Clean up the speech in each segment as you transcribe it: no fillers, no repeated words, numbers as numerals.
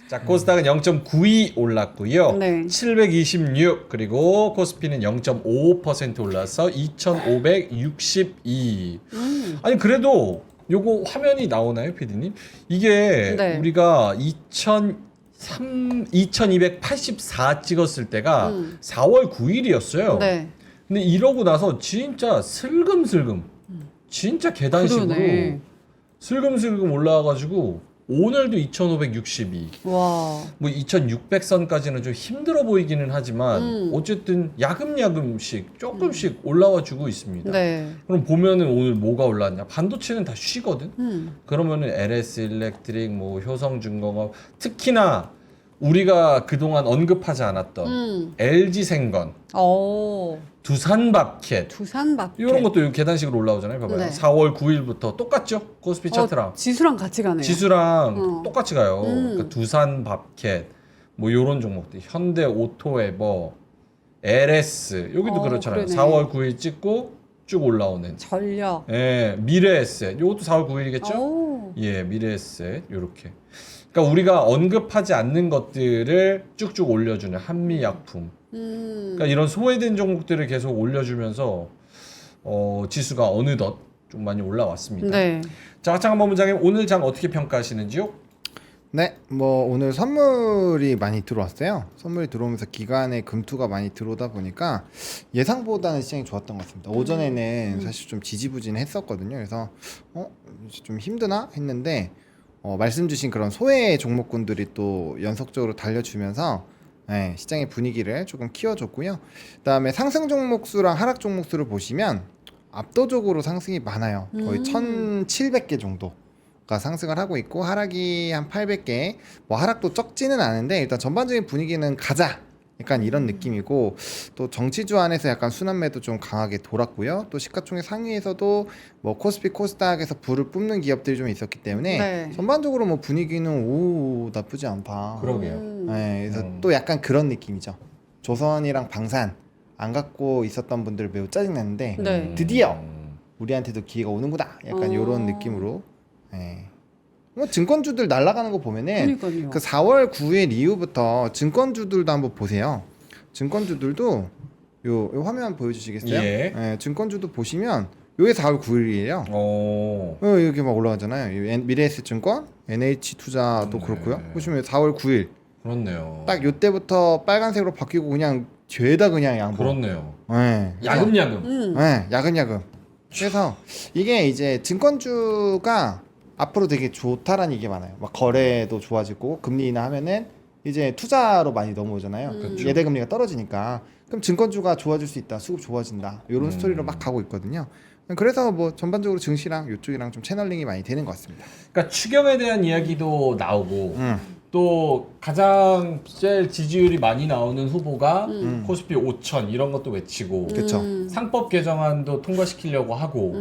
자, 코스닥은 0.92 올랐고요. 네. 726 그리고 코스피는 0.55% 올라서 2,562. 아니 그래도 요거 화면이 나오나요, PD님? 이게 네. 우리가 2284 찍었을 때가 4월 9일이었어요. 네. 근데 이러고 나서 진짜 슬금슬금 진짜 계단식으로 그러네. 슬금슬금 올라와가지고 오늘도 2562 와. 뭐 2600선까지는 좀 힘들어 보이기는 하지만 어쨌든 야금야금씩 조금씩 올라와 주고 있습니다. 네. 그럼 보면은 오늘 뭐가 올랐냐? 반도체는 다 쉬거든. 음. 그러면은 LS 일렉트릭, 뭐 효성중공업, 특히나 우리가 그동안 언급하지 않았던 LG생건, 오. 두산밥켓 두산밥. 이런 것도 요 계단식으로 올라오잖아요. 봐봐요. 네. 4월 9일부터 똑같죠? 코스피 차트랑. 지수랑 같이 가네요. 지수랑 어. 똑같이 가요. 그러니까 두산밥켓, 뭐 요런 종목들, 현대오토에버, LS 여기도 그렇잖아요. 그러네. 4월 9일 찍고 쭉 올라오는. 전력. 예, 미래에셋. 요것도 4월 9일이겠죠? 오. 예, 미래에셋 요렇게. 그러니까 우리가 언급하지 않는 것들을 쭉쭉 올려주는 한미약품. 그러니까 이런 소외된 종목들을 계속 올려주면서 지수가 어느덧 좀 많이 올라왔습니다. 네. 자, 박창한 본부장님 오늘 장 어떻게 평가하시는지요? 네, 뭐 오늘 선물이 많이 들어왔어요. 선물이 들어오면서 기간에 금투가 많이 들어오다 보니까 예상보다는 시장이 좋았던 것 같습니다. 오전에는 사실 좀 지지부진했었거든요. 그래서 좀 힘드나 했는데 말씀 주신 그런 소외 종목군들이 또 연속적으로 달려주면서 네, 시장의 분위기를 조금 키워줬고요. 그다음에 상승 종목 수랑 하락 종목 수를 보시면 압도적으로 상승이 많아요. 거의 1,700개 정도가 상승을 하고 있고 하락이 한 800개. 뭐 하락도 적지는 않은데 일단 전반적인 분위기는 가자. 약간 이런 느낌이고 또 정치주 안에서 약간 순환매도 좀 강하게 돌았고요. 또 시가총액 상위에서도 뭐 코스피 코스닥에서 불을 뿜는 기업들이 좀 있었기 때문에 네. 전반적으로 뭐 분위기는 오 나쁘지 않다. 그러게요. 네, 그래서 또 약간 그런 느낌이죠. 조선이랑 방산 안 갖고 있었던 분들 매우 짜증났는데 네. 드디어 우리한테도 기회가 오는구나. 약간 이런 느낌으로. 네. 뭐 증권주들 날아가는 거 보면은 그러니까요. 그 4월 9일 이후부터 증권주들도 한번 보세요. 증권주들도 요 화면 보여주시겠어요? 예. 네, 증권주도 보시면 요게 4월 9일이에요. 이렇게 막 올라가잖아요. 미래에셋증권, NH투자도 그렇고요. 보시면 4월 9일 그렇네요. 딱 요때부터 빨간색으로 바뀌고 그냥 죄다 그냥 양보. 그렇네요. 네. 야금야금. 네, 야금야금. 그래서 이게 이제 증권주가 앞으로 되게 좋다라는 얘기 많아요. 막 거래도 좋아지고 금리 인하하면은 이제 투자로 많이 넘어오잖아요. 예대 금리가 떨어지니까 그럼 증권주가 좋아질 수 있다. 수급 좋아진다. 이런 스토리로 막 가고 있거든요. 그래서 뭐 전반적으로 증시랑 이쪽이랑 좀 채널링이 많이 되는 것 같습니다. 그러니까 추경에 대한 이야기도 나오고 또 가장 제일 지지율이 많이 나오는 후보가 코스피 5천 이런 것도 외치고 그렇죠. 상법 개정안도 통과시키려고 하고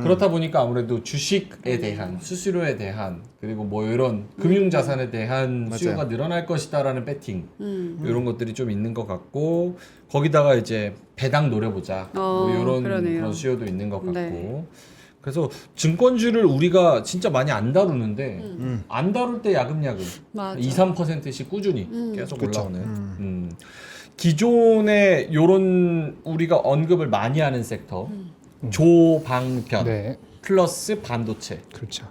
그렇다 보니까 아무래도 주식에 대한 수수료에 대한 그리고 뭐 이런 금융자산에 대한 맞아요. 수요가 늘어날 것이다라는 배팅 이런 것들이 좀 있는 것 같고 거기다가 이제 배당 노려보자 뭐 이런 그러네요. 그런 수요도 있는 것 같고 네. 그래서 증권주를 우리가 진짜 많이 안 다루는데 안 다룰 때 야금야금 맞아. 2, 3%씩 꾸준히 계속 그쵸. 올라오는 기존에 요런 우리가 언급을 많이 하는 섹터 조방변 네, 플러스 반도체 그렇죠.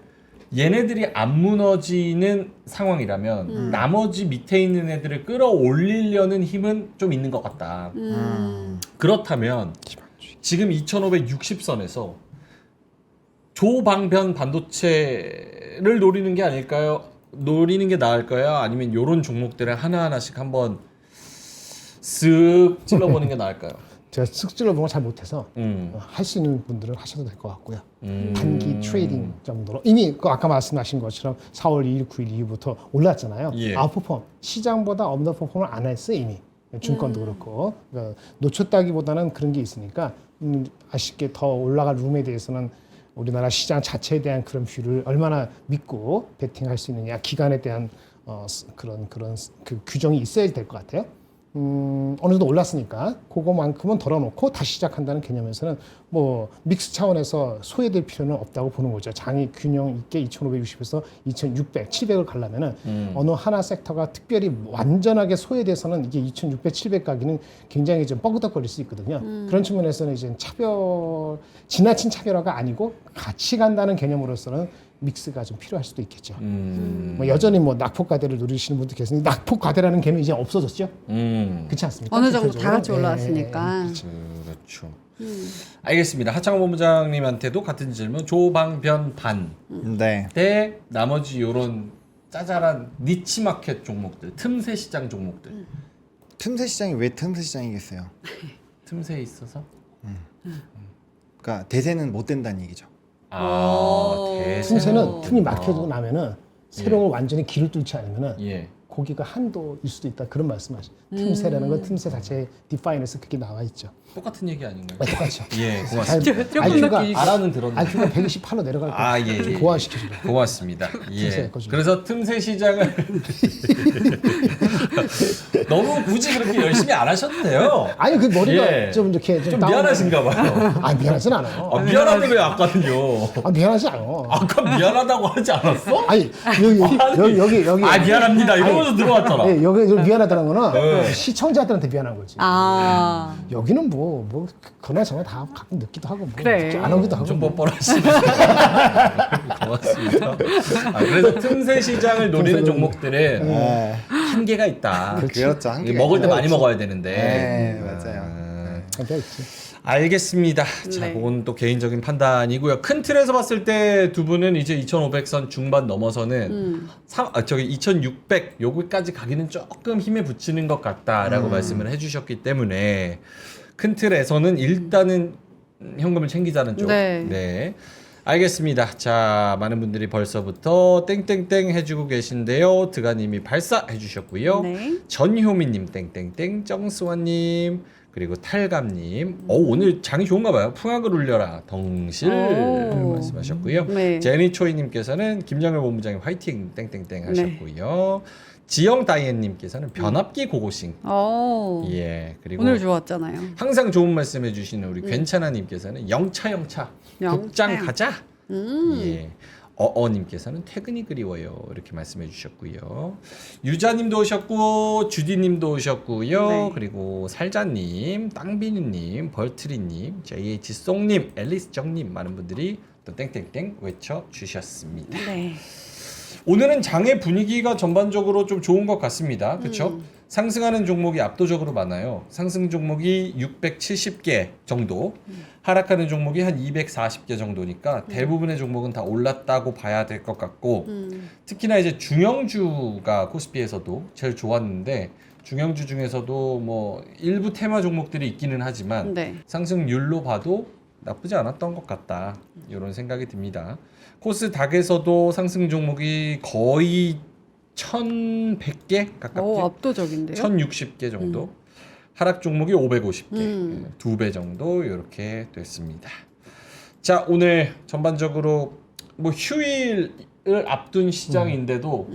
얘네들이 안 무너지는 상황이라면 나머지 밑에 있는 애들을 끌어올리려는 힘은 좀 있는 것 같다. 그렇다면 지금 2560선에서 조방변 반도체를 노리는 게 아닐까요? 노리는 게 나을까요? 아니면 요런 종목들을 하나하나씩 한번 쓱 찔러보는 게 나을까요? 제가 쓱질러 보는 걸 잘 못해서 음. 할 수 있는 분들은 하셔도 될 것 같고요. 음. 단기 트레이딩 정도로 이미 그 아까 말씀하신 것처럼 4월 2일, 9일 이후부터 올랐잖아요. 예. 아웃퍼폼 시장보다 언더퍼폼을 안 했어요 이미. 증권도 그렇고 그러니까 놓쳤다기보다는 그런 게 있으니까 아쉽게 더 올라갈 룸에 대해서는 우리나라 시장 자체에 대한 그런 뷰를 얼마나 믿고 베팅할 수 있느냐 기간에 대한 그런 그 규정이 있어야 될 것 같아요. 어느 정도 올랐으니까 그거만큼은 덜어놓고 다시 시작한다는 개념에서는 뭐 믹스 차원에서 소외될 필요는 없다고 보는 거죠. 장이 균형 있게 2,560에서 2,600, 700을 가려면은 어느 하나 섹터가 특별히 완전하게 소외돼서는 이게 2,600, 700 가기는 굉장히 좀 뻐그덕거릴 수 있거든요. 그런 측면에서는 이제 지나친 차별화가 아니고 같이 간다는 개념으로서는 믹스가 좀 필요할 수도 있겠죠. 뭐 여전히 뭐 낙폭과대를 누리시는 분도 계시니 낙폭과대라는 개념이 이제 없어졌죠. 그렇지 않습니까? 어느 정도 대표적으로? 다 같이 예, 올라왔으니까. 그렇죠. 알겠습니다. 하창호 본부장님한테도 같은 질문. 조방변반 네. 대 나머지 요런 짜잘한 니치 마켓 종목들, 틈새 시장 종목들. 틈새 시장이 왜 틈새 시장이겠어요? 틈새 있어서? 그러니까 대세는 못 된다는 얘기죠. 틈새는 틈이 막혀지고 나면은 새로운 걸 완전히 길을 뚫지 않으면은 예. 고기가 한도일 수도 있다 그런 말씀하시죠. 틈새라는 건 틈새 자체의 디파인에서 그렇게 나와 있죠. 똑같은 얘기 아닌가요? 똑같죠. 예, 고맙습니다. IQ가 알아는 들었는데. IQ가 128로 내려갈 거예요. 아, 예, 좀 예. 고화시켜주려. 고맙습니다. 예. 틈새 거죠. 그래서 틈새 시장을 너무 굳이 그렇게 열심히 안 하셔도 돼요. 아니 그 머리가 예. 좀 이렇게 좀 다운- 미안하신가 봐요. 아 미안하진 않아요. 아, 미안한데 왜 아까는요? 아 미안하지 않아. 아까 미안하다고 하지 않았어? 아니 여기 아 미안합니다 이러면서 들어왔잖아. 예, 여기 미안하다는 거는 네. 시청자들한테 미안한 거지. 아. 여기는 뭐 그나저나 다 가끔 늦기도 하고 뭐 그래. 늦게 안 오기도 하고 좀 뭐. 뻔뻔하시네. 고맙습니다. 그래서 틈새 시장을 노리는 종목들은 네. 한계가 있다. 그렇죠. 한계가 먹을 때 있죠. 많이 먹어야 되는데. 네, 맞아요. 한계가 있지. 알겠습니다. 자, 네. 그건 또 개인적인 판단이고요. 큰 틀에서 봤을 때 두 분은 이제 2,500선 중반 넘어서는 2,600 요거까지 가기는 조금 힘에 붙이는 것 같다라고 말씀을 해주셨기 때문에 큰 틀에서는 일단은 현금을 챙기자는 쪽. 네. 알겠습니다. 자, 많은 분들이 벌써부터 땡땡땡 해주고 계신데요. 드가님이 발사해 주셨고요. 네. 전효미님 땡땡땡, 정수환님 그리고 탈감님. 오늘 장이 좋은가 봐요. 풍악을 울려라 덩실 오. 말씀하셨고요. 네. 제니초이님께서는 김정일 본부장님 화이팅 땡땡땡 하셨고요. 지영 다이앤님께서는 변압기 고고싱. 예, 그리고 오늘 좋았잖아요. 항상 좋은 말씀 해주시는 우리 괜찮아님께서는 영차 극장 가자. 예. 어어님께서는 퇴근이 그리워요 이렇게 말씀해 주셨고요. 유자님도 오셨고 주디님도 오셨고요. 네. 그리고 살자님, 땅비누님, 벌트리님, JH송님, 앨리스정님 많은 분들이 또 땡땡땡 외쳐 주셨습니다. 네. 오늘은 장의 분위기가 전반적으로 좀 좋은 것 같습니다. 그렇죠? 상승하는 종목이 압도적으로 많아요. 상승 종목이 670개 정도, 하락하는 종목이 한 240개 정도니까 대부분의 종목은 다 올랐다고 봐야 될 것 같고, 특히나 이제 중형주가 코스피에서도 제일 좋았는데 중형주 중에서도 뭐 일부 테마 종목들이 있기는 하지만 네. 상승률로 봐도 나쁘지 않았던 것 같다 이런 생각이 듭니다. 코스닥에서도 상승 종목이 거의 1,100개 가깝게 압도적인데요. 1,060개 정도, 하락 종목이 550개, 2배 정도 이렇게 됐습니다. 자, 오늘 전반적으로 뭐 휴일을 앞둔 시장인데도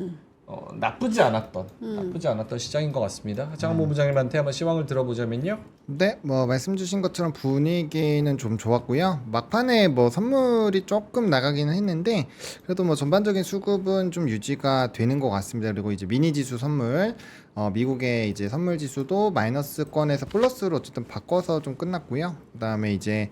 나쁘지 않았던 시장인 것 같습니다. 하창원 본부장님한테 한번 시황을 들어보자면요. 네, 뭐 말씀 주신 것처럼 분위기는 좀 좋았고요. 막판에 뭐 선물이 조금 나가기는 했는데 그래도 뭐 전반적인 수급은 좀 유지가 되는 것 같습니다. 그리고 이제 미니 지수 선물, 미국의 이제 선물 지수도 마이너스권에서 플러스로 어쨌든 바꿔서 좀 끝났고요. 그다음에 이제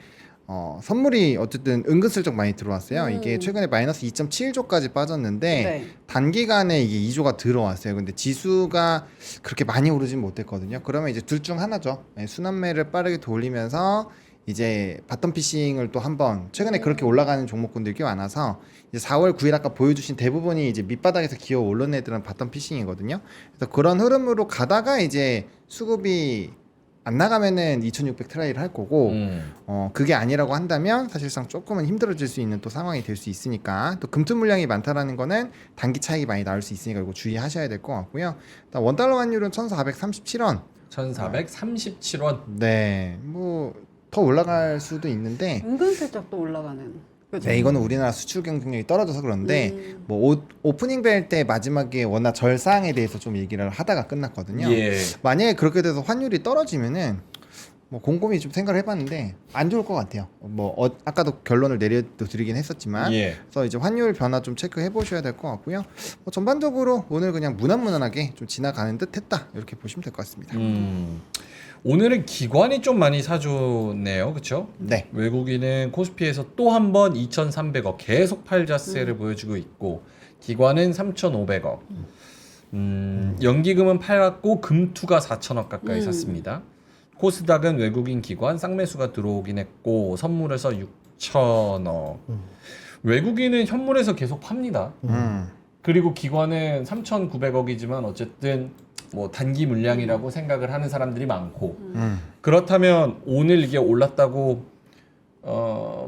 선물이 어쨌든 은근슬쩍 많이 들어왔어요. 이게 최근에 마이너스 2.7조까지 빠졌는데 네. 단기간에 이게 2조가 들어왔어요. 근데 지수가 그렇게 많이 오르진 못했거든요. 그러면 이제 둘 중 하나죠. 순환매를 빠르게 돌리면서 이제 바텀 피싱을 또 한번, 최근에 그렇게 올라가는 종목군들이 꽤 많아서 이제 4월 9일 아까 보여주신 대부분이 이제 밑바닥에서 기어 오른 애들은 바텀 피싱이거든요. 그래서 그런 흐름으로 가다가 이제 수급이 안 나가면은 2,600 트라이를 할 거고, 그게 아니라고 한다면 사실상 조금은 힘들어질 수 있는 또 상황이 될 수 있으니까, 또 금투 물량이 많다라는 거는 단기 차익이 많이 나올 수 있으니까 이거 주의하셔야 될 것 같고요. 일단 원달러 환율은 1,437원. 1,437원. 네, 뭐 더 올라갈 수도 있는데 은근슬쩍 또 올라가는. 네, 이거는 우리나라 수출 경쟁력이 떨어져서 그런데 뭐 오프닝 벨 때 마지막에 워낙 절상에 대해서 좀 얘기를 하다가 끝났거든요. 예. 만약에 그렇게 돼서 환율이 떨어지면은 뭐 곰곰이 좀 생각을 해봤는데 안 좋을 것 같아요. 뭐 아까도 결론을 내려드리긴 했었지만, 예. 그래서 이제 환율 변화 좀 체크해 보셔야 될 것 같고요. 뭐 전반적으로 오늘 그냥 무난무난하게 좀 지나가는 듯했다 이렇게 보시면 될 것 같습니다. 오늘은 기관이 좀 많이 사줬네요. 그렇죠? 네. 외국인은 코스피에서 또 한 번 2,300억 계속 팔자세를 보여주고 있고 기관은 3,500억. 연기금은 팔았고 금투가 4천억 가까이 샀습니다. 코스닥은 외국인 기관 쌍매수가 들어오긴 했고 선물에서 6천억. 외국인은 현물에서 계속 팝니다. 그리고 기관은 3,900억이지만 어쨌든 뭐 단기 물량이라고 생각을 하는 사람들이 많고 그렇다면 오늘 이게 올랐다고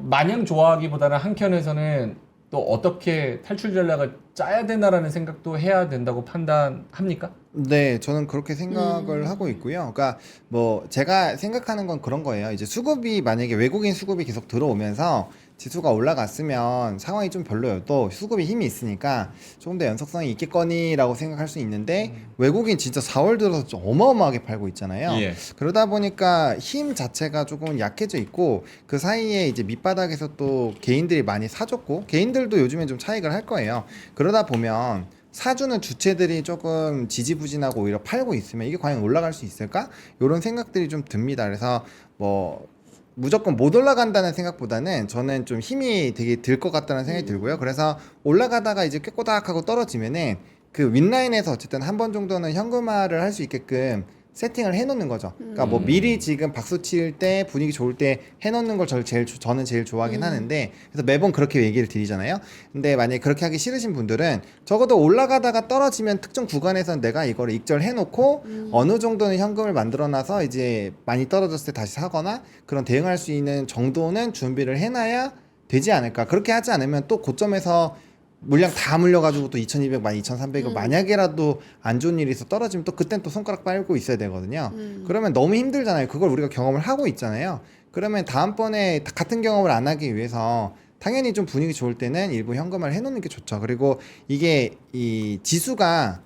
마냥 좋아하기보다는 한켠에서는 또 어떻게 탈출 전략을 짜야 되나라는 생각도 해야 된다고 판단합니까? 네, 저는 그렇게 생각을 하고 있고요. 그러니까 뭐 제가 생각하는 건 그런 거예요. 이제 수급이 만약에 외국인 수급이 계속 들어오면서 지수가 올라갔으면 상황이 좀 별로여도 수급이 힘이 있으니까 조금 더 연속성이 있겠거니라고 생각할 수 있는데 외국인 진짜 4월 들어서 좀 어마어마하게 팔고 있잖아요. 예. 그러다 보니까 힘 자체가 조금 약해져 있고 그 사이에 이제 밑바닥에서 또 개인들이 많이 사줬고 개인들도 요즘엔 좀 차익을 할 거예요. 그러다 보면 사주는 주체들이 조금 지지부진하고 오히려 팔고 있으면 이게 과연 올라갈 수 있을까? 이런 생각들이 좀 듭니다. 그래서 뭐 무조건 못 올라간다는 생각보다는 저는 좀 힘이 되게 들 것 같다는 생각이 들고요. 그래서 올라가다가 이제 꾀꼬닥하고 떨어지면은 그 윗라인에서 어쨌든 한 번 정도는 현금화를 할 수 있게끔 세팅을 해놓는 거죠. 그러니까 뭐 미리 지금 박수 칠 때 분위기 좋을 때 해놓는 걸 저는 제일 좋아하긴 하는데 그래서 매번 그렇게 얘기를 드리잖아요. 근데 만약에 그렇게 하기 싫으신 분들은 적어도 올라가다가 떨어지면 특정 구간에서는 내가 이거를 익절해놓고 어느 정도는 현금을 만들어놔서 이제 많이 떨어졌을 때 다시 사거나 그런 대응할 수 있는 정도는 준비를 해놔야 되지 않을까. 그렇게 하지 않으면 또 고점에서 물량 다 물려가지고 또 2,200, 2,300을 만약에라도 안 좋은 일이 있어 떨어지면 또 그땐 또 손가락 빨고 있어야 되거든요. 그러면 너무 힘들잖아요. 그걸 우리가 경험을 하고 있잖아요. 그러면 다음번에 같은 경험을 안 하기 위해서 당연히 좀 분위기 좋을 때는 일부 현금화를 해놓는 게 좋죠. 그리고 이게 이 지수가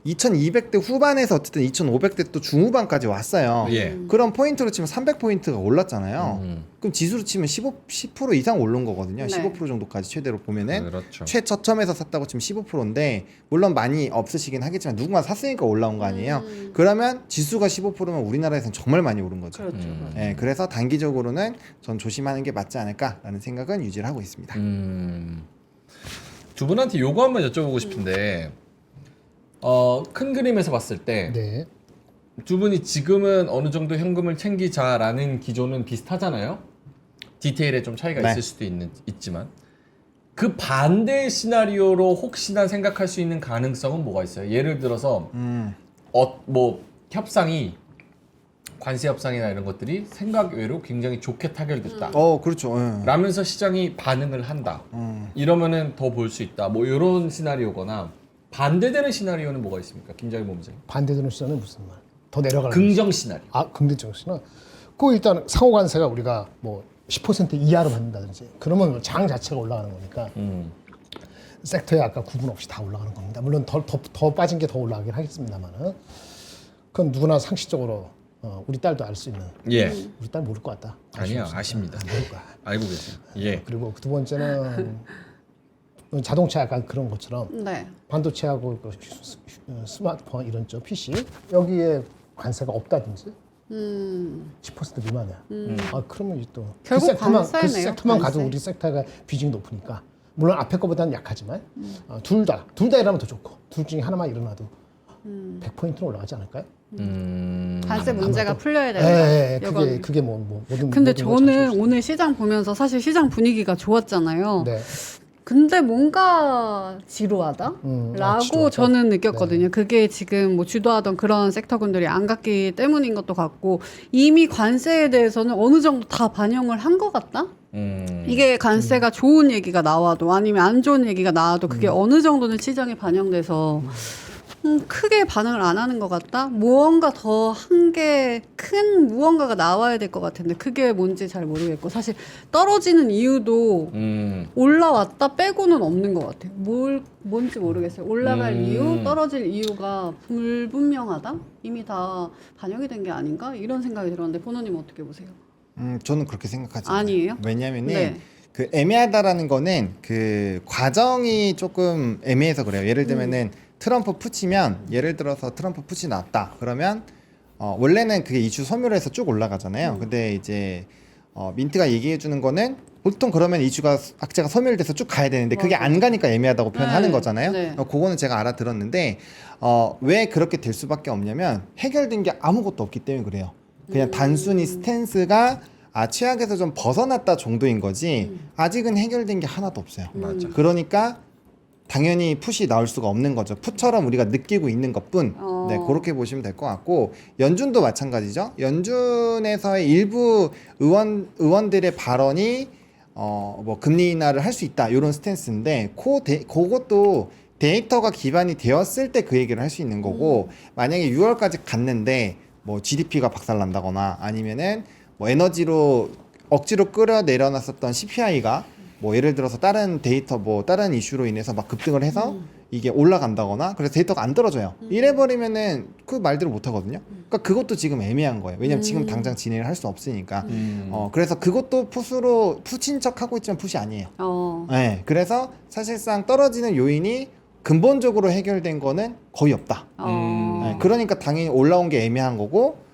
2200대 후반에서 어쨌든 2500대 또 중후반까지 왔어요. 예. 그럼 포인트로 치면 300포인트가 올랐잖아요. 그럼 지수로 치면 10% 이상 오른 거거든요. 네. 15% 정도까지 최대로 보면은 그렇죠. 최저점에서 샀다고 치면 15%인데 물론 많이 없으시긴 하겠지만 누군가 샀으니까 올라온 거 아니에요. 그러면 지수가 15%면 우리나라에서는 정말 많이 오른 거죠. 그렇죠. 네, 그래서 단기적으로는 전 조심하는 게 맞지 않을까라는 생각은 유지를 하고 있습니다. 두 분한테 요거 한번 여쭤보고 싶은데 큰 그림에서 봤을 때 네. 두 분이 지금은 어느 정도 현금을 챙기자라는 기조는 비슷하잖아요. 디테일에 좀 차이가 네. 있을 수도 있지만 그 반대 시나리오로 혹시나 생각할 수 있는 가능성은 뭐가 있어요? 예를 들어서 뭐 협상이 관세 협상이나 이런 것들이 생각 외로 굉장히 좋게 타결됐다. 그렇죠. 예. 라면서 시장이 반응을 한다. 이러면은 더 볼 수 있다. 뭐 이런 시나리오거나 반대되는 시나리오는 뭐가 있습니까? 김장희 본부장님. 반대되는 시장은 무슨 말? 더 내려가는 긍정 시나리오. 긍정적 시장. 그 일단 상호 관세가 우리가 뭐 10% 이하로 받는다든지 그러면 장 자체가 올라가는 거니까 섹터에 아까 구분 없이 다 올라가는 겁니다. 물론 더 빠진 게 더 올라가긴 하겠습니다만은 그건 누구나 상식적으로 우리 딸도 알 수 있는. 예. 우리 딸 모를 것 같다. 아니요, 아십니다. 모를 거야. 알고 계세요. 예. 그리고 두 번째는 자동차 약간 그런 것처럼 네. 반도체하고 그 스마트폰 이런 쪽 PC 여기에 관세가 없다든지 10% 미만이야. 그러면 또 결국 그 관세네요, 섹터만 관세. 가도 우리 섹터가 비중이 높으니까 물론 앞에 거보다는 약하지만 둘 다 이러면 더 좋고 둘 중에 하나만 일어나도 100포인트는 올라가지 않을까요? 관세 문제가 풀려야 네, 된다. 그게 뭐 모든 근데 모든 걸 저는 자주 오늘 시장 보면서 사실 시장 분위기가 좋았잖아요. 네. 근데 뭔가 지루하다? 라고 지루하다. 저는 느꼈거든요. 그게 지금 뭐 주도하던 그런 섹터군들이 안 갔기 때문인 것도 같고 이미 관세에 대해서는 어느 정도 다 반영을 한 것 같다? 이게 관세가 좋은 얘기가 나와도 아니면 안 좋은 얘기가 나와도 그게 어느 정도는 시장에 반영돼서 크게 반응을 안 하는 것 같다? 무언가 더 한 게 큰 무언가가 나와야 될 것 같은데 그게 뭔지 잘 모르겠고 사실 떨어지는 이유도 올라왔다 빼고는 없는 것 같아요. 뭔지 모르겠어요. 올라갈 이유, 떨어질 이유가 불분명하다? 이미 다 반영이 된 게 아닌가? 이런 생각이 들었는데 보노님 어떻게 보세요? 저는 그렇게 생각하지 않아요. 아니에요? 왜냐면은 네. 그 애매하다라는 거는 그 과정이 조금 애매해서 그래요. 예를 들면은 트럼프 푸치면 예를 들어서 트럼프 푸치 나왔다. 그러면 원래는 그게 이슈 소멸해서 쭉 올라가잖아요. 근데 이제 민트가 얘기해 주는 거는 보통 그러면 이슈가 악재가 소멸돼서 쭉 가야 되는데 그게 맞아. 안 가니까 애매하다고 표현하는 네. 거잖아요. 네. 그거는 제가 알아들었는데 왜 그렇게 될 수밖에 없냐면 해결된 게 아무것도 없기 때문에 그래요. 그냥 단순히 스탠스가 최악에서 좀 벗어났다 정도인 거지 아직은 해결된 게 하나도 없어요. 맞아. 그러니까 당연히 풋이 나올 수가 없는 거죠. 풋처럼 우리가 느끼고 있는 것뿐. 네, 그렇게 보시면 될 것 같고 연준도 마찬가지죠. 연준에서의 일부 의원들의 발언이 뭐 금리 인하를 할 수 있다 이런 스탠스인데 그것도 데이터가 기반이 되었을 때 그 얘기를 할 수 있는 거고 만약에 6월까지 갔는데 뭐 GDP가 박살난다거나 아니면은 뭐 에너지로 억지로 끌어내려놨었던 CPI가 뭐 예를 들어서 다른 데이터 뭐 다른 이슈로 인해서 막 급등을 해서 이게 올라간다거나 그래서 데이터가 안 떨어져요. 이래버리면은 그 말대로 못 하거든요. 그러니까 그것도 지금 애매한 거예요. 왜냐면 지금 당장 진행을 할 수 없으니까. 그래서 그것도 풋인 척 하고 있지만 풋이 아니에요. 네, 그래서 사실상 떨어지는 요인이 근본적으로 해결된 거는 거의 없다. 네, 그러니까 당연히 올라온 게 애매한 거고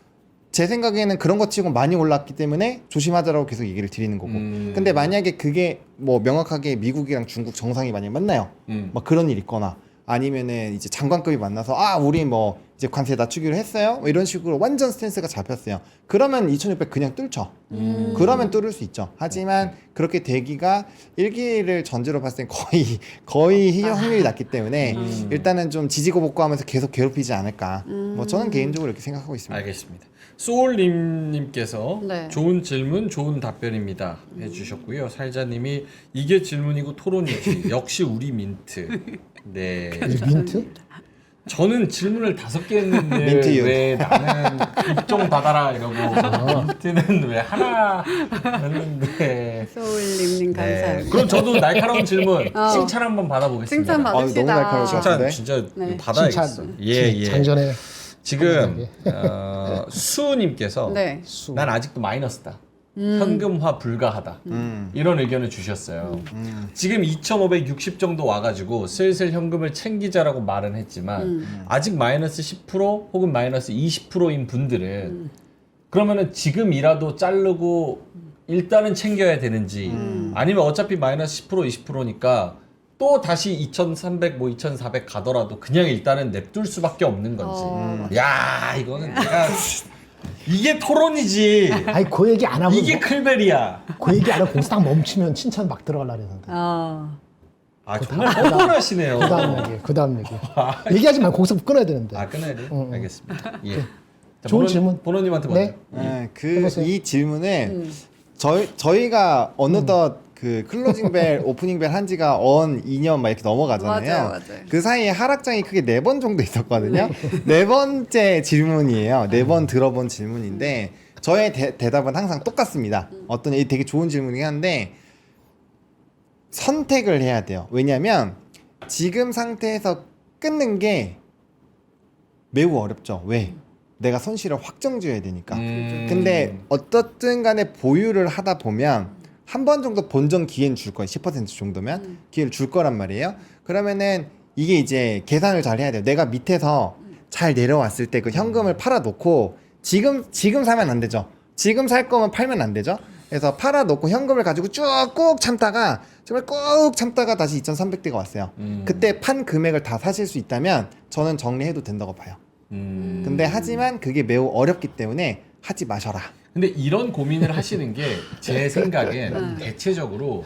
제 생각에는 그런 것 치고 많이 올랐기 때문에 조심하자라고 계속 얘기를 드리는 거고. 근데 만약에 그게 뭐 명확하게 미국이랑 중국 정상이 만약에 만나요. 막 그런 일이 있거나 아니면은 이제 장관급이 만나서 우리 뭐 이제 관세 낮추기로 했어요. 뭐 이런 식으로 완전 스탠스가 잡혔어요. 그러면 2600 그냥 뚫죠. 그러면 뚫을 수 있죠. 하지만 그렇게 되기가 1기를 전제로 봤을 땐 거의 확률이 낮기 때문에 일단은 좀 지지고 볶고하면서 계속 괴롭히지 않을까. 뭐 저는 개인적으로 이렇게 생각하고 있습니다. 알겠습니다. 소울님께서 네. 좋은 질문, 좋은 답변입니다 해주셨고요. 살자님이 이게 질문이고 토론이지. 역시 우리 민트. 네. 민트? 저는 질문을 5개 했는데 민트요. 왜 나는 입 좀 닫아라 이러고 민트는 왜 하나 했는데. 소울님님 네. 감사합니다. 그럼 저도 날카로운 질문 칭찬 한번 받아보겠습니다. 칭찬 받읍시다. 너무 날카로울 것 같은데? 칭찬 진짜 네. 받아야겠어. 예. 장전에 지금 수님께서 네. 난 아직도 마이너스다. 현금화 불가하다. 이런 의견을 주셨어요. 지금 2,560 정도 와가지고 슬슬 현금을 챙기자라고 말은 했지만 아직 마이너스 10% 혹은 마이너스 20%인 분들은 그러면은 지금이라도 자르고 일단은 챙겨야 되는지 아니면 어차피 마이너스 10% 20%니까 또 다시 2,300 뭐 2,400 가더라도 그냥 일단은 냅둘 수밖에 없는 건지. 야 이거는 내가 이게 토론이지. 아니 그 얘기 안 하고 이게 클베리야. 그 얘기 안 하고 거기서 딱 멈추면 칭찬 막 들어가려고 했는데 아 정말 뻔뻔하시네요. 그 다음 얘기 얘기하지 말고 거기서 끊어야 되는데. 끊어야 돼? 알겠습니다. 예. 자, 좋은 질문. 보노님한테 네. 먼저. 이 질문을 저희가 어느덧 그 클로징 벨, 오프닝 벨 한 지가 2년 막 이렇게 넘어가잖아요. 맞아요. 그 사이에 하락장이 크게 4번 정도 있었거든요. 네 번째 질문이에요. 4번 들어본 질문인데 저의 대답은 항상 똑같습니다. 어떤 되게 좋은 질문이긴 한데 선택을 해야 돼요. 왜냐면 지금 상태에서 끊는 게 매우 어렵죠. 왜? 내가 손실을 확정지어야 되니까. 근데 어떻든 간에 보유를 하다 보면 한 번 정도 본전 기회는 줄 거예요. 10% 정도면 기회를 줄 거란 말이에요. 그러면은 이게 이제 계산을 잘 해야 돼요. 내가 밑에서 잘 내려왔을 때 그 현금을 팔아놓고 지금 사면 안 되죠. 지금 살 거면 팔면 안 되죠. 그래서 팔아놓고 현금을 가지고 쭉 꾹 참다가 정말 꾹 참다가 다시 2,300대가 왔어요. 그때 판 금액을 다 사실 수 있다면 저는 정리해도 된다고 봐요. 근데 하지만 그게 매우 어렵기 때문에 하지 마셔라. 근데 이런 고민을 하시는 게 제 생각엔 대체적으로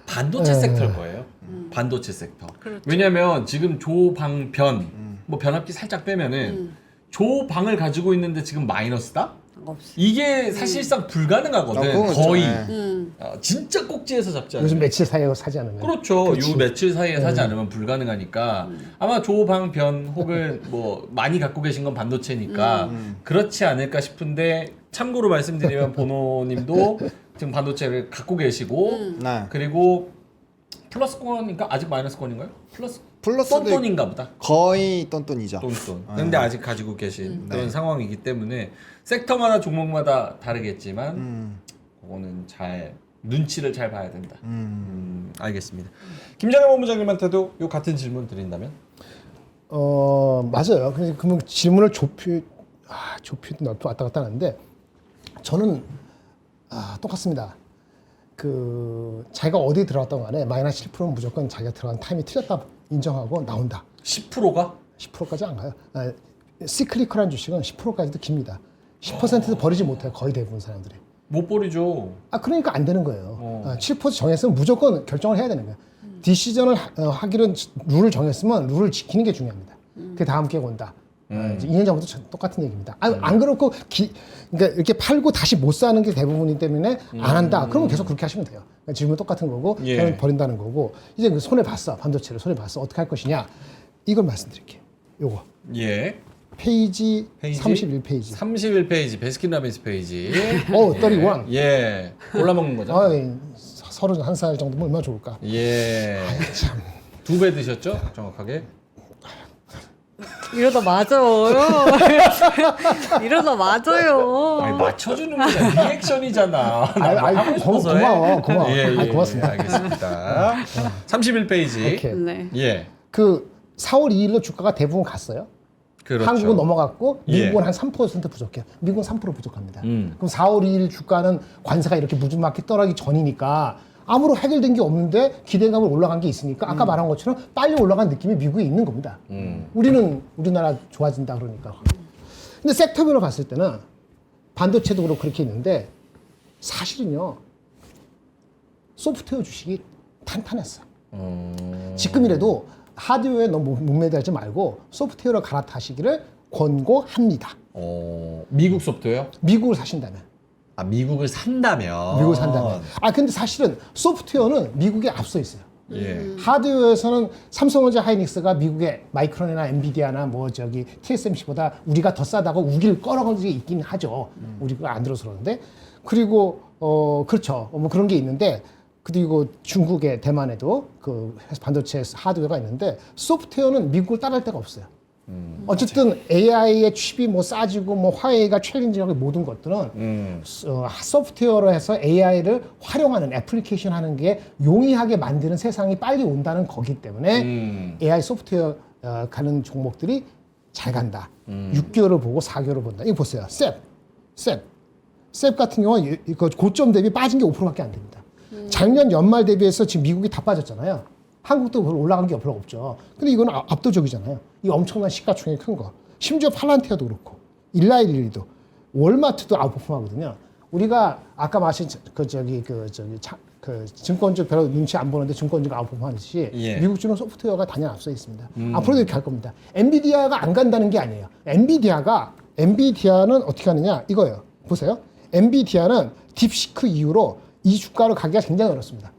반도체 섹터일 거예요. 반도체 섹터. 그렇죠. 왜냐면 지금 조방변 뭐 변압기 살짝 빼면은 조방을 가지고 있는데 지금 마이너스다? 없이. 이게 사실상 불가능하거든. 그건 그렇죠. 거의. 네. 진짜 꼭지에서 잡지 않으면. 요즘 며칠 사이에 사지 않으면. 그렇죠. 그렇지. 요 며칠 사이에 사지 않으면 불가능하니까 아마 조방변 혹은 뭐 많이 갖고 계신 건 반도체니까 그렇지 않을까 싶은데 참고로 말씀드리면 보노님도 지금 반도체를 갖고 계시고 네. 그리고 플러스권인가 아직 마이너스권인가요? 플러스도 똔똔인가 보다. 거의 똔똔이죠. 똔똔. 근데 아직 가지고 계신 그런 상황이기 때문에 섹터마다 종목마다 다르겠지만 그거는 잘 눈치를 잘 봐야 된다. 알겠습니다. 김장현 본부장님한테도 요 같은 질문 드린다면? 맞아요. 그래서 그러면 질문을 좁히도 넓히도 왔다 갔다 하는데 저는 똑같습니다. 자기가 어디 들어갔던 간에 마이너스 7%는 무조건 자기가 들어간 타임이 틀렸다 인정하고 나온다. 10%가? 10%까지 안 가요. 시클리컬한 주식은 10%까지도 깁니다. 10%도 버리지 못해요. 거의 대부분 사람들이. 못 버리죠. 그러니까 안 되는 거예요. 7% 정했으면 무조건 결정을 해야 되는 거예요. 디시전을 하기로 룰을 정했으면 룰을 지키는 게 중요합니다. 그 다음 기회가 온다. 이제 2년 전부터 똑같은 얘기입니다. 안 그렇고 그러니까 이렇게 팔고 다시 못 사는 게 대부분이기 때문에 안 한다. 그러면 계속 그렇게 하시면 돼요. 그러니까 질문 똑같은 거고 예. 그냥 버린다는 거고 이제 그 손해 봤어. 반도체를 손해 봤어. 어떻게 할 것이냐. 이걸 말씀드릴게요. 요거 예. 페이지 페이지? 31페이지. 31페이지 베스킨라빈스 페이지. 31. 예. 골라먹는 거죠? 31살 정도면 얼마나 좋을까. 예. 참. 2배 드셨죠? 정확하게. 이러다 맞아요. 이러다 맞아요. 아니, 맞춰주는 거야. 리액션이잖아. 고마워. 예, 고맙습니다. 알겠습니다. 31페이지. 오케이. 네. 예. 4월 2일로 주가가 대부분 갔어요. 그렇죠. 한국은 넘어갔고 미국은 예. 한 3% 부족해요. 미국은 3% 부족합니다. 음. 그럼 4월 2일 주가는 관세가 이렇게 무지막히 떨어지기 전이니까 아무런 해결된 게 없는데 기대감을 올라간 게 있으니까 아까 말한 것처럼 빨리 올라간 느낌이 미국에 있는 겁니다. 우리나라 좋아진다 그러니까. 근데 섹터별로 봤을 때는 반도체도 그렇고 그렇게 있는데 사실은요 소프트웨어 주식이 탄탄했어요. 지금이라도 하드웨어에 너무 목매달지 말고 소프트웨어로 갈아타시기를 권고합니다. 미국 소프트웨어? 미국을 사신다면. 미국을 산다면. 미국을 산다면. 근데 사실은 소프트웨어는 미국에 앞서 있어요. 예. 하드웨어에서는 삼성전자 하이닉스가 미국의 마이크론이나 엔비디아나 TSMC보다 우리가 더 싸다고 우기를 끌어간 게 있긴 하죠. 우리가 안 들어서 그러는데. 그리고 그렇죠. 그런 게 있는데 그리고 중국의 대만에도 반도체 하드웨어가 있는데 소프트웨어는 미국을 따라할 데가 없어요. 어쨌든 AI의 칩이 싸지고 화웨이가 챌린지하고 모든 것들은 소프트웨어로 해서 AI를 활용하는 애플리케이션 하는 게 용이하게 만드는 세상이 빨리 온다는 거기 때문에 AI 소프트웨어 가는 종목들이 잘 간다. 6개월을 보고 4개월을 본다. 이거 보세요. 셉 같은 경우는 고점 대비 빠진 게 5%밖에 안 됩니다. 작년 연말 대비해서 지금 미국이 다 빠졌잖아요. 한국도 별로 올라간 게 별로 없죠. 근데 이건 압도적이잖아요. 이 엄청난 시가총액 큰 거. 심지어 팔란티아도 그렇고, 일라이리도, 월마트도 아웃퍼폼하거든요. 우리가 아까 마신 증권주 별로 눈치 안 보는데 증권주가 아웃퍼폼하듯이 예. 미국주는 소프트웨어가 단연 앞서 있습니다. 앞으로도 이렇게 갈 겁니다. 엔비디아가 안 간다는 게 아니에요. 엔비디아는 어떻게 하느냐 이거예요. 보세요. 엔비디아는 딥시크 이후로 이 주가를 가기가 굉장히 어렵습니다.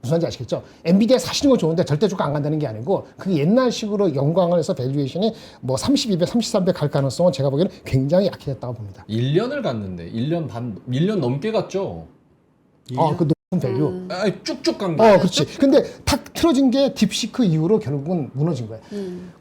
무슨 말인지 아시겠죠? 엔비디아 사시는 건 좋은데 절대 주가 안 간다는 게 아니고 그게 옛날식으로 영광을 해서 밸류에이션이 32배, 33배 갈 가능성은 제가 보기에는 굉장히 약해졌다고 봅니다. 1년을 갔는데 1년 넘게 갔죠. 그 높은 밸류. 쭉쭉 간 거. 그렇지. 근데 탁 틀어진 게 딥시크 이후로 결국은 무너진 거예요.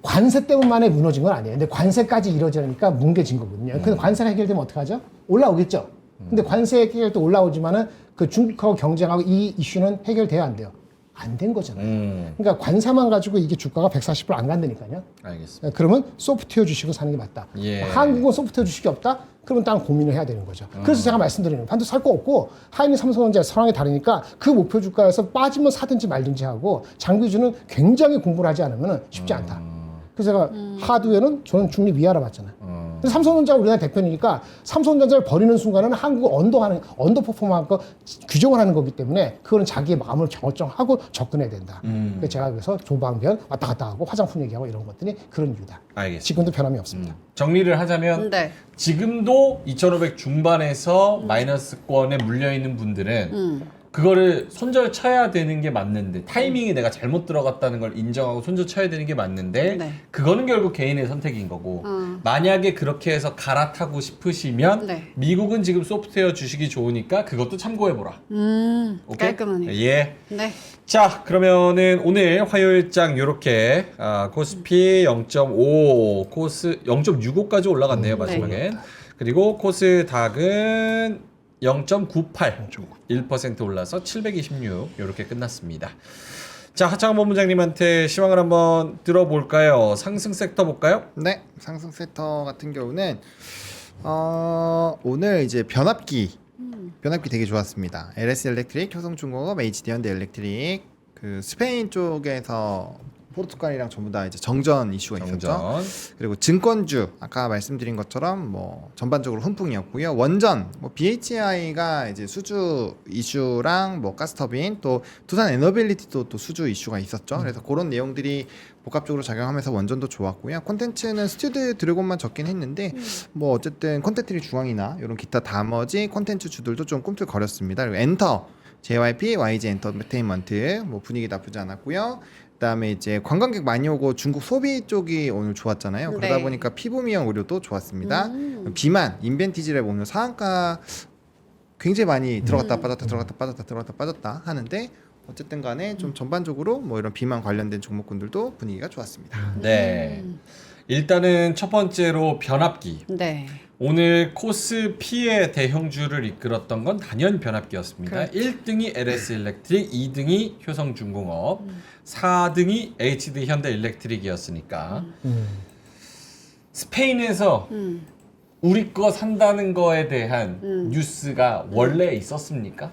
관세 때문만에 무너진 건 아니에요. 근데 관세까지 이루어지니까 뭉개진 거거든요. 근데 관세가 해결되면 어떻게 하죠? 올라오겠죠. 근데 관세 해결도 올라오지만은 중국하고 경쟁하고 이 이슈는 해결돼야 안 돼요. 안 된 거잖아요. 그러니까 관세만 가지고 이게 주가가 140% 안 간다니까요. 알겠습니다. 그러면 소프트웨어 주식을 사는 게 맞다. 예. 한국은 소프트웨어 주식이 없다? 그러면 다른 고민을 해야 되는 거죠. 그래서 제가 말씀드리는 반도 살 거 없고 하이닉 삼성전자 상황이 다르니까 그 목표 주가에서 빠지면 사든지 말든지 하고 장기주는 굉장히 공부를 하지 않으면 쉽지 않다. 그래서 제가 하드웨어는 저는 중립 위하라 봤잖아요. 근데 삼성전자가 우리나라 대표니까 삼성전자를 버리는 순간은 한국 언더퍼폼하고 규정을 하는 거기 때문에 그거는 자기의 마음을 정하고 접근해야 된다. 그래서 제가 그래서 조방변 왔다 갔다 하고 화장품 얘기하고 이런 것들이 그런 이유다. 알겠습니다. 지금도 변함이 없습니다. 정리를 하자면 네. 지금도 2,500 중반에서 마이너스권에 물려 있는 분들은 그거를 손절 쳐야 되는 게 맞는데 타이밍이 내가 잘못 들어갔다는 걸 인정하고 손절 쳐야 되는 게 맞는데 네. 그거는 결국 개인의 선택인 거고 만약에 그렇게 해서 갈아타고 싶으시면 네. 미국은 지금 소프트웨어 주식이 좋으니까 그것도 참고해보라. 오케이? 깔끔하네요. 예. 네. 자, 그러면은 오늘 화요일장 요렇게 코스피 0.5, 코스 0.65까지 올라갔네요, 마지막엔. 그리고 코스닥은 0.98, 1% 올라서 726 이렇게 끝났습니다. 자, 하창원 본부장님한테 시황을 한번 들어볼까요? 상승 섹터 볼까요? 네, 상승 섹터 같은 경우는 오늘 이제 변압기 되게 좋았습니다. LS 일렉트릭, 효성중공업, HD 현대 일렉트릭, 그 스페인 쪽에서 포르투갈이랑 전부 다 이제 정전 이슈가 있었죠. 정전. 그리고 증권주 아까 말씀드린 것처럼 뭐 전반적으로 훈풍이었고요. 원전 뭐 BHI가 이제 수주 이슈랑 뭐 가스터빈 또 두산 에너빌리티도 또 수주 이슈가 있었죠. 그래서 그런 내용들이 복합적으로 작용하면서 원전도 좋았고요. 콘텐츠는 스튜디오 드래곤만 적긴 했는데 뭐 어쨌든 콘텐츠리 중앙이나 이런 기타 나머지 콘텐츠 주들도 좀 꿈틀거렸습니다. 그리고 엔터 JYP, YG 엔터테인먼트 뭐 분위기 나쁘지 않았고요. 그다음에 이제 관광객 많이 오고 중국 소비 쪽이 오늘 좋았잖아요. 그러다 네. 보니까 피부미용 의료도 좋았습니다. 비만, 인벤티지랩 오늘 상한가 굉장히 많이 들어갔다 빠졌다 들어갔다 빠졌다 들어갔다 빠졌다 하는데 어쨌든 간에 좀 전반적으로 뭐 이런 비만 관련된 종목군들도 분위기가 좋았습니다. 네. 일단은 첫 번째로 변압기. 네. 오늘 코스피의 대형주를 이끌었던 건 단연 변압기였습니다. 그렇죠. 1등이 LS 일렉트릭, 2등이 효성중공업, 4등이 HD 현대 일렉트릭이었으니까 스페인에서 우리 거 산다는 거에 대한 뉴스가 원래 있었습니까?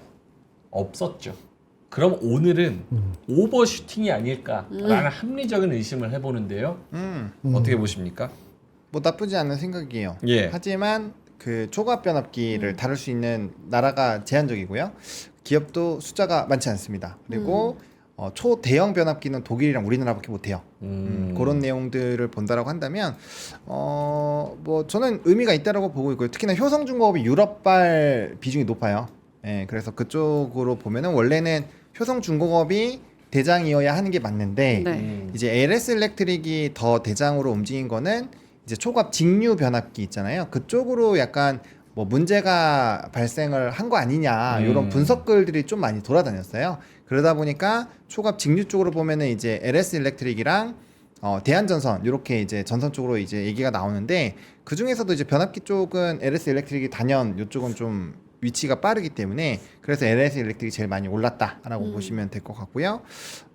없었죠. 그럼 오늘은 오버슈팅이 아닐까라는 합리적인 의심을 해보는데요. 어떻게 보십니까? 뭐 나쁘지 않은 생각이에요. 예. 하지만 그 초과압 변압기를 다룰 수 있는 나라가 제한적이고요. 기업도 숫자가 많지 않습니다. 그리고 초대형 변압기는 독일이랑 우리나라밖에 못해요. 그런 내용들을 본다라고 한다면 뭐 저는 의미가 있다라고 보고 있고요. 특히나 효성중공업이 유럽발 비중이 높아요. 예, 그래서 그쪽으로 보면은 원래는 효성중공업이 대장이어야 하는 게 맞는데 네. 이제 LS 일렉트릭이 더 대장으로 움직인 거는 이제 초과압 직류 변압기 있잖아요. 그쪽으로 약간 뭐 문제가 발생을 한 거 아니냐 이런 분석글들이 좀 많이 돌아다녔어요. 그러다 보니까 초과압 직류 쪽으로 보면은 이제 LS 일렉트릭이랑 대한전선 이렇게 이제 전선 쪽으로 이제 얘기가 나오는데 그 중에서도 이제 변압기 쪽은 LS 일렉트릭이 단연 이쪽은 좀 위치가 빠르기 때문에 그래서 LS 일렉트릭이 제일 많이 올랐다라고 보시면 될 것 같고요.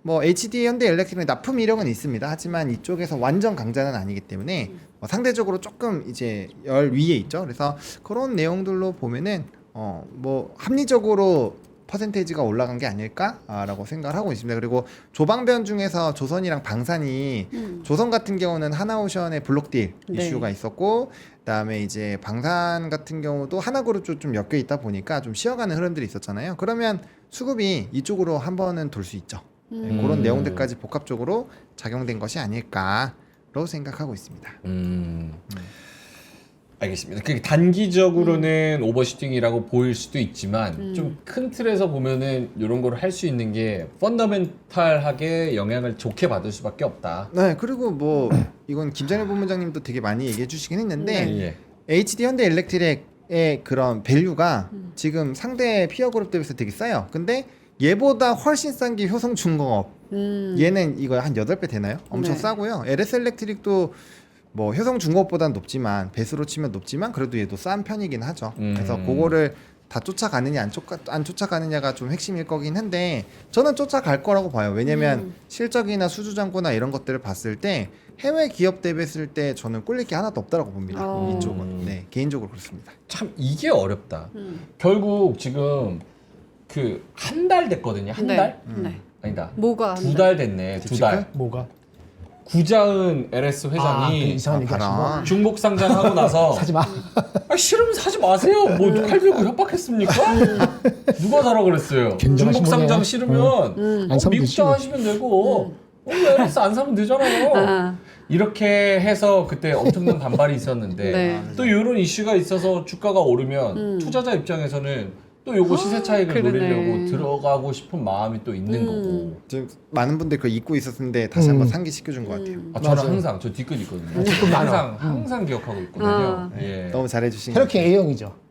뭐 HD 현대 일렉트릭은 납품 이력은 있습니다. 하지만 이쪽에서 완전 강자는 아니기 때문에 상대적으로 조금 이제 열 위에 있죠. 그래서 그런 내용들로 보면은 뭐 합리적으로 퍼센테이지가 올라간 게 아닐까라고 생각을 하고 있습니다. 그리고 조방변 중에서 조선이랑 방산이 조선 같은 경우는 하나오션의 블록딜 네. 이슈가 있었고 그다음에 이제 방산 같은 경우도 하나그룹 쪽 좀 엮여 있다 보니까 좀 쉬어가는 흐름들이 있었잖아요. 그러면 수급이 이쪽으로 한 번은 돌 수 있죠. 네, 그런 내용들까지 복합적으로 작용된 것이 아닐까로 생각하고 있습니다. 알겠습니다. 그게 단기적으로는 오버슈팅이라고 보일 수도 있지만 좀 큰 틀에서 보면은 이런 거를 할 수 있는 게 펀더멘탈하게 영향을 좋게 받을 수밖에 없다. 네, 그리고 뭐 이건 김장일 본부장님도 되게 많이 얘기해 주시긴 했는데 예. HD 현대 일렉트릭의 그런 밸류가 지금 상대 피어 그룹 대비해서 되게 싸요. 근데 얘보다 훨씬 싼 게 효성중공업. 얘는 이거 한 8배 되나요? 엄청 네. 싸고요. LS 일렉트릭도 뭐 효성중공업보다는 높지만 배수로 치면 높지만 그래도 얘도 싼 편이긴 하죠. 그래서 그거를 다 쫓아가느냐 안 쫓아가느냐가 좀 핵심일 거긴 한데 저는 쫓아갈 거라고 봐요. 왜냐면 실적이나 수주잔고나 이런 것들을 봤을 때 해외 기업 대비했을 때 저는 꿀릴 게 하나도 없다라고 봅니다. 이쪽은. 네, 개인적으로 그렇습니다. 참 이게 어렵다. 결국 지금 그 한 달 됐거든요. 한 네. 달? 네. 아니다. 뭐가 두 달 됐네. 두 달. 뭐가? 구자은 LS 그 회장이 이상한 얘기 하신 거. 발언. 중복 상장하고 나서 사지 마. 싫으면 사지 마세요. 뭐 칼 들고 협박했습니까? 누가 사라 그랬어요? 굉장하신 중복 상장 분이야. 싫으면 안 사면 미국장 되지. 하시면 되고 LS 안 사면 되잖아요. 아. 이렇게 해서 그때 엄청난 반발이 있었는데 네. 또 이런 이슈가 있어서 주가가 오르면 투자자 입장에서는 또 요거 시세 차익을 그러네. 노리려고 들어가고 싶은 마음이 또 있는 거고. 지금 많은 분들이 그걸 잊고 있었는데 다시 한번 상기시켜준 것 같아요. 저는 맞아요. 항상 저 뒤끝 있거든요. 뒤끝 많아. 항상 기억하고 있거든요. 아. 예. 너무 잘해주신 것 혈액형 같아요. A형이죠.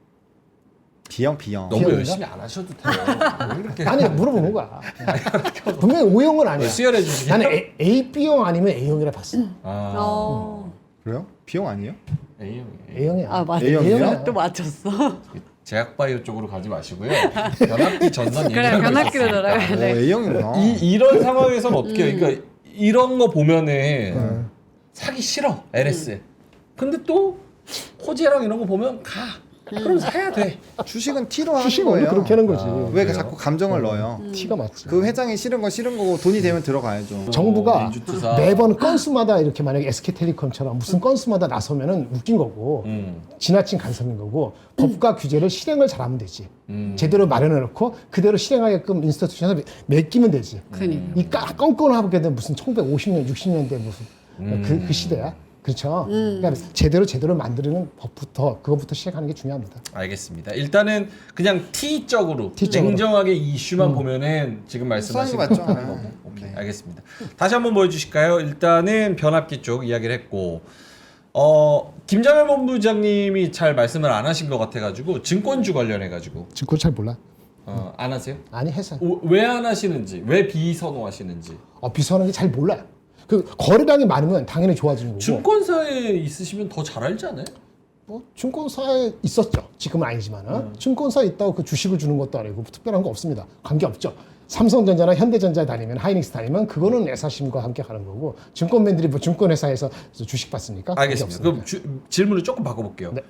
B형. 너무 기억인가? 열심히 안 하셔도 돼요. 왜 이렇게 아니 물어보는 거야. 분명히 O형은 아니야. 수혈해 주시게. 나는 A, B형 아니면 A형이라 봤어. 아, 어. 그래요? B형 아니에요? A형. A형이야. 아 맞아. A형이요? A형은 또 맞췄어. 제약바이오 쪽으로 가지 마시고요. 변압기 전선 그래 얘기하고 변압기로 있었어요. 돌아가야 돼. A형이구나. 이런 상황에서는 어떻게 해요? 그러니까 이런 거 보면은 사기 싫어 LS. 근데 또 호재랑 이런 거 보면 가. 그럼 사야 돼. 주식은 T로 하는 주식은 원래 거예요. 그렇게 하는 거지. 왜 그래요? 자꾸 감정을 넣어요? T가 맞지. 그 회장이 싫은 거 싫은 거고 돈이 되면 들어가야죠. 정부가 민주투사. 매번 건수마다 이렇게 만약에 SK텔레콤처럼 무슨 건수마다 나서면은 웃긴 거고 지나친 간섭인 거고 법과 규제를 실행을 잘하면 되지. 제대로 마련해 놓고 그대로 실행하게끔 인스티튜션에서 맡기면 되지. 그니까. 이 껌껌하게 된 무슨 1950년, 60년대 무슨 그 시대야. 그렇죠. 그러니까 제대로 만드는 법부터 그것부터 시작하는 게 중요합니다. 알겠습니다. 일단은 그냥 T적으로 T적으로. 냉정하게 이 이슈만 보면은 지금 말씀하신 수완이 맞죠? 거고. 오케이, 네. 알겠습니다. 다시 한번 보여주실까요? 일단은 변압기 쪽 이야기를 했고, 김장현 본부장님이 잘 말씀을 안 하신 것 같아가지고 증권주 관련해가지고 증권 잘 몰라. 안 하세요? 아니 해서 왜 안 하시는지, 왜 비선호하시는지. 비서하는 게 잘 몰라요. 그 거래량이 많으면 당연히 좋아지는 거고. 증권사에 있으시면 더 잘 알지 않아요? 뭐 증권사에 있었죠. 지금은 아니지만은 증권사에 있다고 그 주식을 주는 것도 아니고 특별한 거 없습니다. 관계 없죠. 삼성전자나 현대전자 다니면 하이닉스 다니면 그거는 애사심과 함께 가는 거고 증권맨들이 뭐 증권회사에서 주식 받습니까? 알겠습니다. 그럼 질문을 조금 바꿔볼게요. 네.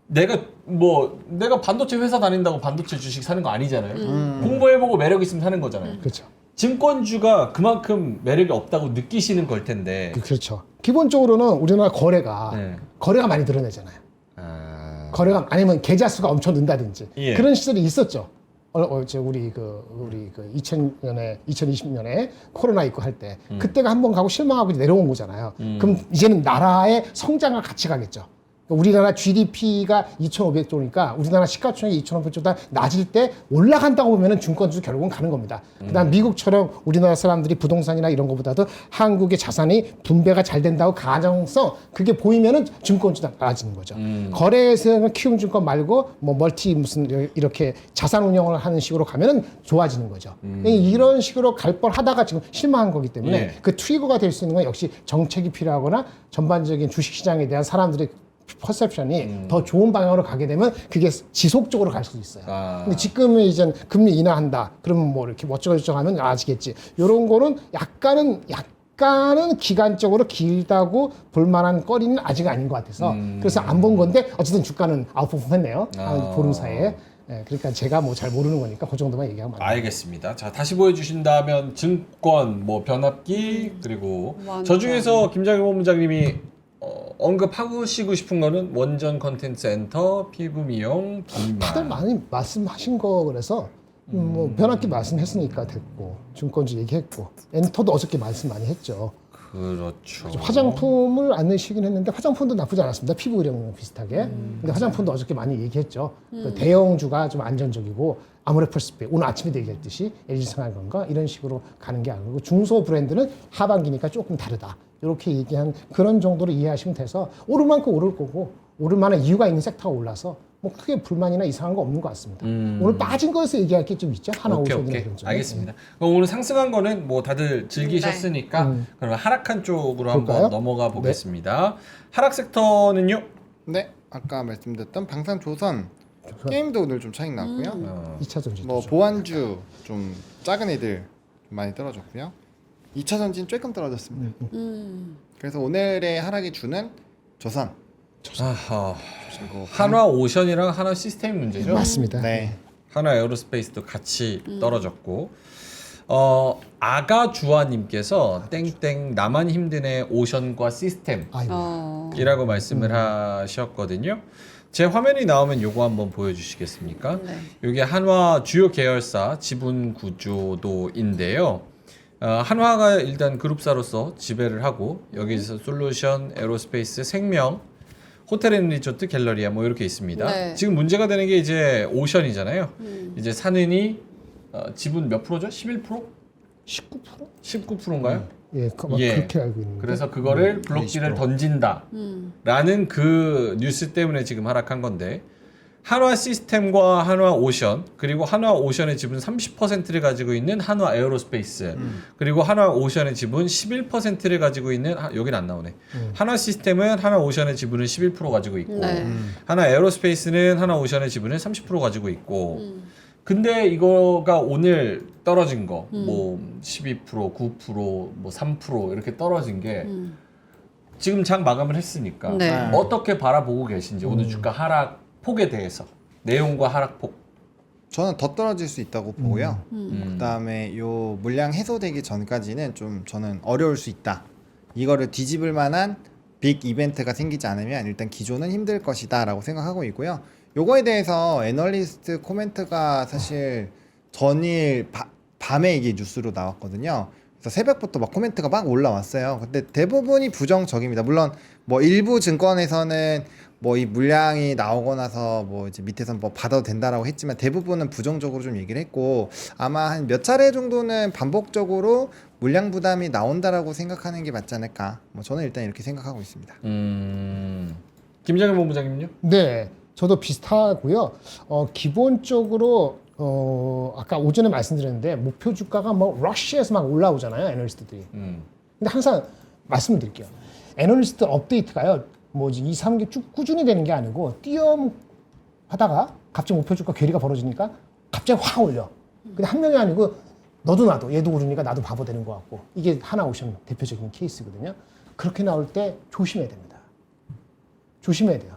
내가 반도체 회사 다닌다고 반도체 주식 사는 거 아니잖아요. 공부해보고 매력 있으면 사는 거잖아요. 그렇죠. 증권주가 그만큼 매력이 없다고 느끼시는 걸 텐데. 그렇죠. 기본적으로는 우리나라 거래가 네. 많이 늘어나잖아요. 거래가 아니면 계좌 수가 엄청 는다든지 예. 그런 시절이 있었죠. 우리 2020년에 코로나 있고 할 때 그때가 한번 가고 실망하고 내려온 거잖아요. 그럼 이제는 나라의 성장을 같이 가겠죠. 우리나라 GDP가 2,500조니까 우리나라 시가총액이 2,500조다 낮을 때 올라간다고 보면은 증권주 결국은 가는 겁니다. 그다음 미국처럼 우리나라 사람들이 부동산이나 이런 것보다도 한국의 자산이 분배가 잘 된다고 가능성 그게 보이면은 증권주가 나아지는 거죠. 거래세를 키움 증권 말고 뭐 멀티 무슨 이렇게 자산 운영을 하는 식으로 가면은 좋아지는 거죠. 이런 식으로 갈 뻔하다가 지금 실망한 거기 때문에 예. 그 트리거가 될 수 있는 건 역시 정책이 필요하거나 전반적인 주식시장에 대한 사람들의 퍼셉션이 더 좋은 방향으로 가게 되면 그게 지속적으로 갈 수도 있어요. 근데 지금은 이제 금리 인하한다. 그러면 뭐 이렇게 어쩌고저쩌고 하면 나아지겠지. 요런 거는 약간은 기간적으로 길다고 볼만한 거리는 아직 아닌 것 같아서 그래서 안 본 건데 어쨌든 주가는 아웃퍼폼했네요. 한 보름 사이에. 예, 그러니까 제가 뭐 잘 모르는 거니까 그 정도만 얘기하면 안 돼요. 알겠습니다. 자, 다시 보여주신다면 증권, 뭐 변압기 그리고 완전. 저 중에서 김장현 본부장님이 언급하고 싶은 거는 원전 컨텐츠 센터, 피부 미용, 다들 비만. 많이 말씀하신 거 그래서 뭐 변압기 말씀했으니까 됐고 증권주 얘기했고 엔터도 어저께 말씀 많이 했죠. 그렇죠. 화장품을 안 내시긴 했는데 화장품도 나쁘지 않았습니다. 피부 의료용 비슷하게. 근데 화장품도 어저께 많이 얘기했죠. 그 대형주가 좀 안전적이고 아모레퍼시픽 오늘 아침에도 얘기했듯이 LG생활건강 이런 식으로 가는 게 아니고 중소 브랜드는 하반기니까 조금 다르다. 이렇게 얘기한 그런 정도로 이해하시면 돼서 오를 만큼 오를 거고 오를 만한 이유가 있는 섹터가 올라서 뭐 크게 불만이나 이상한 거 없는 것 같습니다. 오늘 빠진 거에서 얘기할 게 좀 있죠. 하나 오션이나 이런 쪽. 알겠습니다. 그럼 오늘 상승한 거는 뭐 다들 즐기셨으니까 그럼 하락한 쪽으로 볼까요? 한번 넘어가 보겠습니다. 하락 섹터는요? 네, 아까 말씀드렸던 방산조선 게임도 오늘 좀 차익 났고요. 2차 전지. 뭐 보안주 좀 작은 애들 좀 많이 떨어졌고요. 2차 전지는 조금 떨어졌습니다. 그래서 오늘의 하락이 주는 조선 아하. 그리고 한화 오션이랑 한화 시스템 문제죠. 맞습니다. 네. 한화 에어로스페이스도 같이 떨어졌고 아가주아님께서 땡땡 나만 힘드네 오션과 시스템이라고 아이고. 말씀을 하셨거든요. 제 화면이 나오면 요거 한번 보여주시겠습니까? 네. 이게 한화 주요 계열사 지분 구조도인데요. 한화가 일단 그룹사로서 지배를 하고 여기서 솔루션, 에어로스페이스, 생명, 호텔 앤 리조트, 갤러리아 뭐 이렇게 있습니다. 네. 지금 문제가 되는 게 이제 오션이잖아요. 이제 산은이 지분 몇 프로죠? 11%? 19%? 19%인가요? 예, 예. 그렇게 알고 있는데. 그래서 그거를 블록디를 20%. 던진다라는 그 뉴스 때문에 지금 하락한 건데 한화 시스템과 한화 오션 그리고 한화 오션의 지분 30%를 가지고 있는 한화 에어로스페이스 그리고 한화 오션의 지분 11%를 가지고 있는 여긴 안 나오네. 한화 시스템은 한화 오션의 지분을 11% 가지고 있고 네. 한화 에어로스페이스는 한화 오션의 지분을 30% 가지고 있고 근데 이거가 오늘 떨어진 거 뭐 12%, 9%, 뭐 3% 이렇게 떨어진 게 지금 장 마감을 했으니까 네. 어떻게 바라보고 계신지 오늘 주가 하락 폭에 대해서 내용과 하락폭. 저는 더 떨어질 수 있다고 보고요. 그다음에 요 물량 해소되기 전까지는 좀 저는 어려울 수 있다. 이거를 뒤집을 만한 빅 이벤트가 생기지 않으면 일단 기존은 힘들 것이다라고 생각하고 있고요. 요거에 대해서 애널리스트 코멘트가 사실 전일 밤에 이게 뉴스로 나왔거든요. 그래서 새벽부터 막 코멘트가 막 올라왔어요. 근데 대부분이 부정적입니다. 물론 뭐 일부 증권에서는 뭐 이 물량이 나오고 나서 뭐 이제 밑에서 뭐 받아도 된다라고 했지만 대부분은 부정적으로 좀 얘기를 했고 아마 한 몇 차례 정도는 반복적으로 물량 부담이 나온다라고 생각하는 게 맞지 않을까. 뭐 저는 일단 이렇게 생각하고 있습니다. 김정일 본부장님요? 네, 저도 비슷하고요. 기본적으로 아까 오전에 말씀드렸는데 목표 주가가 뭐 러시에서 막 올라오잖아요, 애널리스트들이. 근데 항상 말씀을 드릴게요. 애널리스트 업데이트가요. 뭐 2, 3개 쭉 꾸준히 되는 게 아니고 하다가 갑자기 목표 주가 괴리가 벌어지니까 갑자기 확 올려. 근데 한 명이 아니고 너도 나도 얘도 오르니까 나도 바보 되는 것 같고 이게 하나오션 대표적인 케이스거든요. 그렇게 나올 때 조심해야 됩니다. 조심해야 돼요.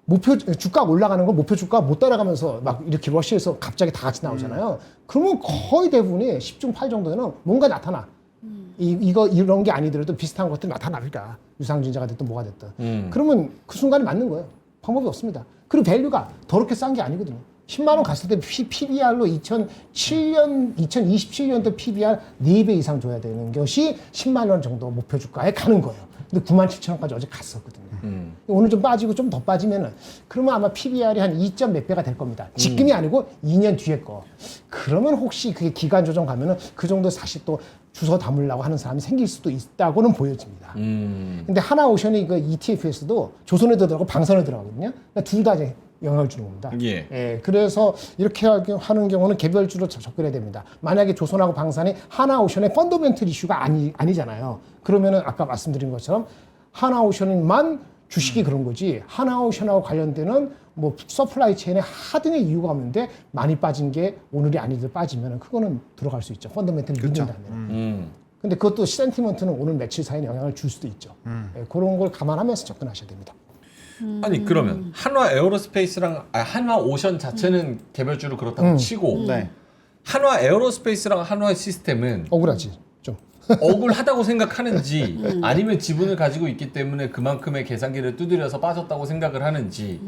목표 주가 올라가는 건 목표 주가 못 따라가면서 막 이렇게 러시에서 갑자기 다 같이 나오잖아요. 그러면 거의 대부분이 10중 8 정도는 뭔가 나타나. 이런 게 아니더라도 비슷한 것들이 나타납니다. 유상증자가 됐든 뭐가 됐든. 그러면 그 순간에 맞는 거예요. 방법이 없습니다. 그리고 밸류가 더럽게 싼 게 아니거든요. 10만 원 갔을 때 PBR로 2027년도 PBR 4배 이상 줘야 되는 것이 10만 원 정도 목표 주가에 가는 거예요. 근데 9만 7천 원까지 어제 갔었거든요. 오늘 좀 빠지고 좀 더 빠지면은 그러면 아마 PBR이 한 2점 몇 배가 될 겁니다. 지금이 아니고 2년 뒤에 거. 그러면 혹시 그게 기간 조정 가면은 그 정도 사실 또 주워 담으려고 하는 사람이 생길 수도 있다고는 보여집니다. 근데 하나오션이 그 ETF에서도 조선에 들어가고 방선에 들어가거든요. 그러니까 둘 다 영향을 주는 겁니다. 예. 그래서 이렇게 하는 경우는 개별주로 접근해야 됩니다. 만약에 조선하고 방산이 하나오션의 펀더멘털 이슈가 아니잖아요. 그러면은 아까 말씀드린 것처럼 하나오션만 주식이 그런 거지 하나오션하고 관련되는 뭐 서플라이 체인에 하등의 이유가 없는데 많이 빠진 게 오늘이 아니듯 빠지면 그거는 들어갈 수 있죠. 펀더멘털이 믿는다면. 근데 그것도 센티먼트는 오늘 며칠 사이에 영향을 줄 수도 있죠. 그런 걸 감안하면서 접근하셔야 됩니다. 아니 그러면 한화 에어로스페이스랑 한화 오션 자체는 개별주로 그렇다고 치고 네. 한화 에어로스페이스랑 한화 시스템은 억울하지 좀. 억울하다고 생각하는지 아니면 지분을 가지고 있기 때문에 그만큼의 계산기를 두드려서 빠졌다고 생각을 하는지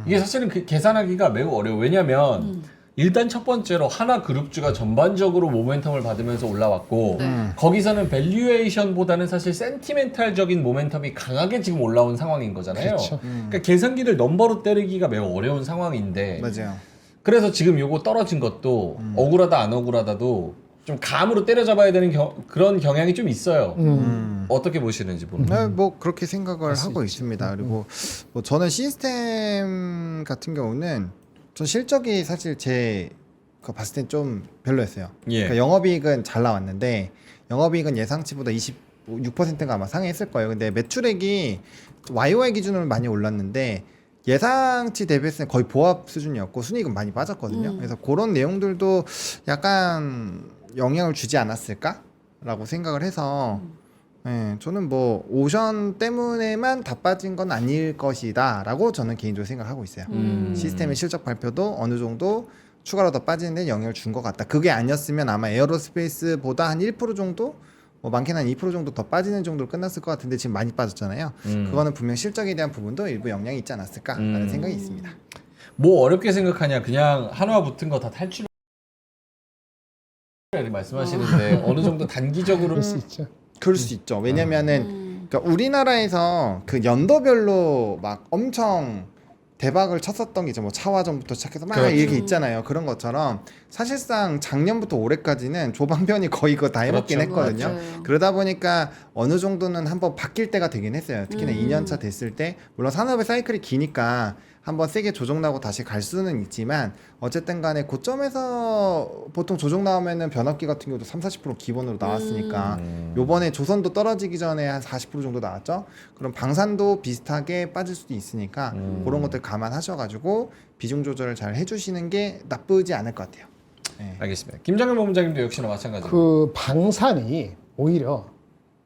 이게 사실은 그 계산하기가 매우 어려워. 왜냐면 일단 첫 번째로 하나그룹주가 전반적으로 모멘텀을 받으면서 올라왔고 거기서는 밸류에이션보다는 사실 센티멘탈적인 모멘텀이 강하게 지금 올라온 상황인 거잖아요. 그렇죠. 그러니까 계산기를 넘버로 때리기가 매우 어려운 상황인데 맞아요. 그래서 지금 요거 떨어진 것도 억울하다 안 억울하다도 좀 감으로 때려잡아야 되는 그런 경향이 좀 있어요. 어떻게 보시는지 모르겠어요. 네, 뭐 그렇게 생각을 하고 있습니다. 그리고 뭐 저는 시스템 같은 경우는 전 실적이 사실 제가 봤을 땐 좀 별로였어요. 예. 그러니까 영업이익은 잘 나왔는데 영업이익은 예상치보다 26%가 아마 상회했을 거예요. 근데 매출액이 YOY 기준으로 많이 올랐는데 예상치 대비했을 때 거의 보합 수준이었고 순이익은 많이 빠졌거든요. 그래서 그런 내용들도 약간 영향을 주지 않았을까라고 생각을 해서 네, 저는 뭐 오션 때문에만 다 빠진 건 아닐 것이다라고 저는 개인적으로 생각하고 있어요. 시스템의 실적 발표도 어느 정도 추가로 더 빠지는데 영향을 준 것 같다. 그게 아니었으면 아마 에어로스페이스보다 한 1% 정도, 뭐 많게는 한 2% 정도 더 빠지는 정도로 끝났을 것 같은데 지금 많이 빠졌잖아요. 그거는 분명 실적에 대한 부분도 일부 영향이 있지 않았을까라는 생각이 있습니다. 뭐 어렵게 생각하냐? 그냥 한화 붙은 거 다 탈출. 말씀하시는데 어느 정도 단기적으로 그럴 수 있죠. 그럴 수 있죠. 왜냐면은 그러니까 우리나라에서 그 연도별로 막 엄청 대박을 쳤었던 게 이제 뭐 차화전부터 시작해서 막 그렇죠. 이렇게 있잖아요. 그런 것처럼 사실상 작년부터 올해까지는 조방변이 거의 그거 다 해먹긴 그렇죠. 했거든요. 맞아요. 그러다 보니까 어느 정도는 한번 바뀔 때가 되긴 했어요. 특히나 2년차 됐을 때 물론 산업의 사이클이 기니까 한번 세게 조정 나고 다시 갈 수는 있지만 어쨌든 간에 고점에서 보통 조정 나오면은 변압기 같은 경우도 30-40% 기본으로 나왔으니까 요번에 조선도 떨어지기 전에 한 40% 정도 나왔죠. 그럼 방산도 비슷하게 빠질 수도 있으니까 그런 것들 감안하셔가지고 비중 조절을 잘 해주시는 게 나쁘지 않을 것 같아요. 네. 알겠습니다. 김장현 본부장님도 역시나 마찬가지로. 그 방산이 오히려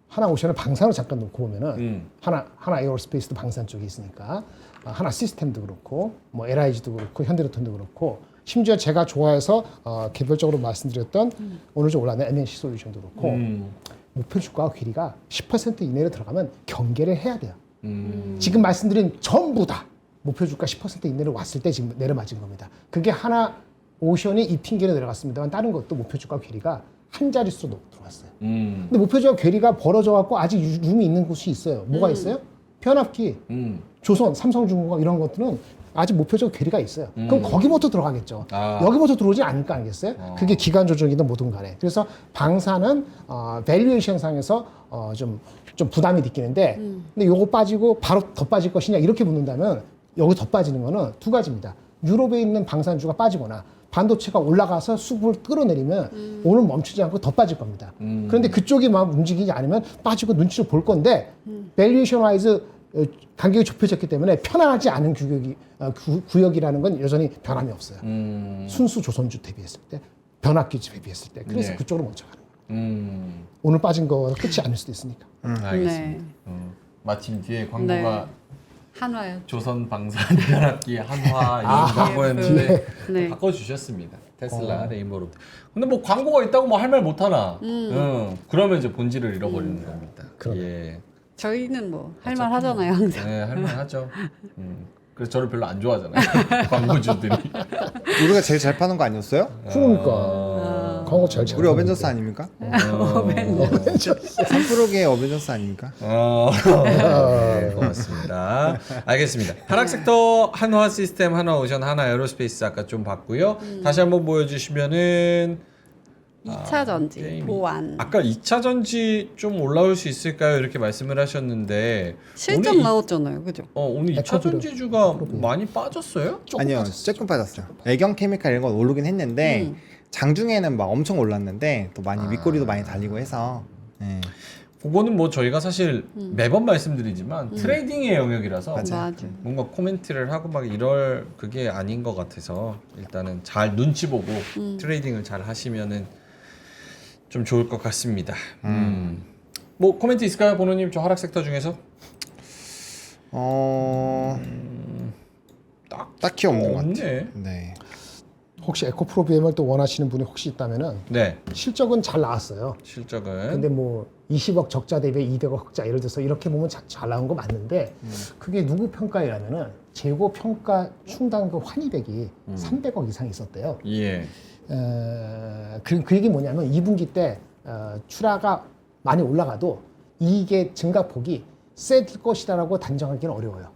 하나오션을 방산으로 잠깐 놓고 보면은 하나 에어로스페이스도 방산 쪽에 있으니까 하나 시스템도 그렇고 뭐 LIG도 그렇고 현대로톤도 그렇고 심지어 제가 좋아해서 개별적으로 말씀드렸던 오늘 좀 올라가는 MNC 솔루션도 그렇고 목표 주가와 괴리가 10% 이내로 들어가면 경계를 해야 돼요. 지금 말씀드린 전부 다 목표 주가 10% 이내로 왔을 때 지금 내려맞은 겁니다. 그게 하나 오션이 이 핑계로 내려갔습니다만 다른 것도 목표 주가 괴리가 한 자릿수로 들어왔어요. 근데 목표 주가 괴리가 벌어져 갖고 아직 룸이 있는 곳이 있어요. 뭐가 있어요? 변압기, 조선, 삼성중공업 이런 것들은 아직 목표적 괴리가 있어요. 그럼 거기부터 들어가겠죠. 여기부터 들어오지 않을 거 아니겠어요? 그게 기간 조정이든 뭐든 간에. 그래서 방사는 밸류에이션 상에서 좀 부담이 느끼는데 근데 요거 빠지고 바로 더 빠질 것이냐 이렇게 묻는다면 여기 더 빠지는 거는 두 가지입니다. 유럽에 있는 방산주가 빠지거나 반도체가 올라가서 수급을 끌어내리면 오늘 멈추지 않고 더 빠질 겁니다. 그런데 그쪽이 막 움직이지 않으면 빠지고 눈치를 볼 건데 밸류에이션 와이즈 간격이 좁혀졌기 때문에 편안하지 않은 구역이라는 건 여전히 변함이 없어요. 순수 조선주 대비했을 때, 변압기 대비했을 때. 그래서 네. 그쪽으로 먼저 가는 거예요. 오늘 빠진 거가 끝이 아닐 수도 있으니까. 알겠습니다. 마침 뒤에 광고가 네. 한화요. 조선 방산 변압기 한화 이런 광고였는데 네. 바꿔주셨습니다. 테슬라 레인보로. 근데 뭐 광고가 있다고 뭐 할 말 못하나. 그러면 이제 본질을 잃어버리는 겁니다. 그러네. 예. 저희는 뭐 할 말 하잖아요, 항상. 네, 할 말 하죠. 그래서 저를 별로 안 좋아하잖아요. 광고주들이. 우리가 제일 잘 파는 거 아니었어요? 그러니까 광고 잘 우리 어벤져스 아닙니까? 어벤져스. 3%의 어벤져스 아닙니까? 네, 고맙습니다. 알겠습니다. 하락 섹터 한화 시스템, 한화오션, 한화에어로스페이스 아까 좀 봤고요. 다시 한번 보여주시면은 2차 전지, 게임이. 보안. 아까 2차 전지 좀 올라올 수 있을까요? 이렇게 말씀을 하셨는데 실적 오늘 나왔잖아요, 그죠? 오늘 2차 에코프로. 전지주가 많이 빠졌어요? 아니요, 조금 빠졌어요. 애경 케미칼 이런 건 오르긴 했는데 장중에는 막 엄청 올랐는데 또 많이 윗꼬리도 많이 달리고 해서. 네. 그거는 뭐 저희가 사실 매번 말씀드리지만 트레이딩의 영역이라서 맞아. 뭔가 코멘트를 하고 막 이럴 그게 아닌 것 같아서 일단은 잘 눈치 보고 트레이딩을 잘 하시면은 좀 좋을 것 같습니다. 뭐 코멘트 있을까요, 보노님? 저 하락 섹터 중에서 딱히 없는 것 없네. 같아요. 네. 혹시 에코프로 BM을 또 원하시는 분이 혹시 있다면은 네, 실적은 잘 나왔어요. 실적은 근데 뭐 20억 적자 대비 200억 흑자 예를 들어서 이렇게 보면 잘 나온 거 맞는데 그게 누구 평가이라면은 재고 평가 충당금 환입액이 300억 이상 있었대요. 예, 그 얘기 뭐냐면 2분기 때 출하가 많이 올라가도 이익의 증가폭이 셀 것이다라고 단정하기는 어려워요.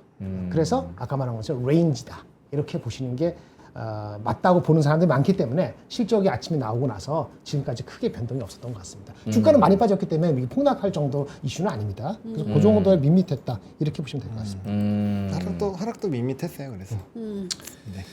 그래서 아까 말한 것처럼 레인지다 이렇게 보시는 게 맞다고 보는 사람들이 많기 때문에 실적이 아침에 나오고 나서 지금까지 크게 변동이 없었던 것 같습니다. 주가는 많이 빠졌기 때문에 이게 폭락할 정도 이슈는 아닙니다. 그래서 그 정도에 밋밋했다 이렇게 보시면 될 것 같습니다. 하락도 밋밋했어요. 그래서. 네.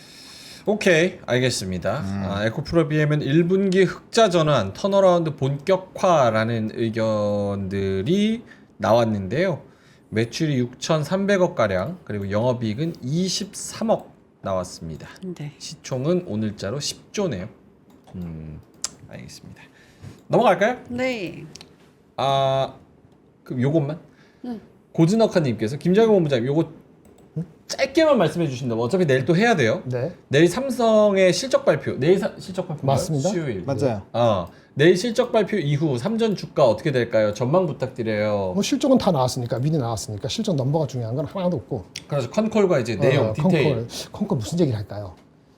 오케이, 알겠습니다. 에코프로 BM은 1분기 흑자 전환, 턴어라운드 본격화라는 의견들이 나왔는데요. 매출이 6,300억 가량, 그리고 영업이익은 23억 나왔습니다. 네. 시총은 오늘자로 10조네요. 알겠습니다. 넘어갈까요? 네. 그럼 요것만? 고즈넉하님께서 김장현 본부장님 요거 짧게만 말씀해 주신다면 어차피 내일 또 해야 돼요. 네. 내일 삼성의 실적 발표. 내일 실적 발표 맞습니다. 수요일. 맞아요. 내일 실적 발표 이후 삼전 주가 어떻게 될까요? 전망 부탁드려요. 뭐 실적은 다 나왔으니까 미리 나왔으니까 실적 넘버가 중요한 건 하나도 없고. 그래서 컨콜과 이제 내용 디테일. 컨콜 무슨 얘기를 할까요?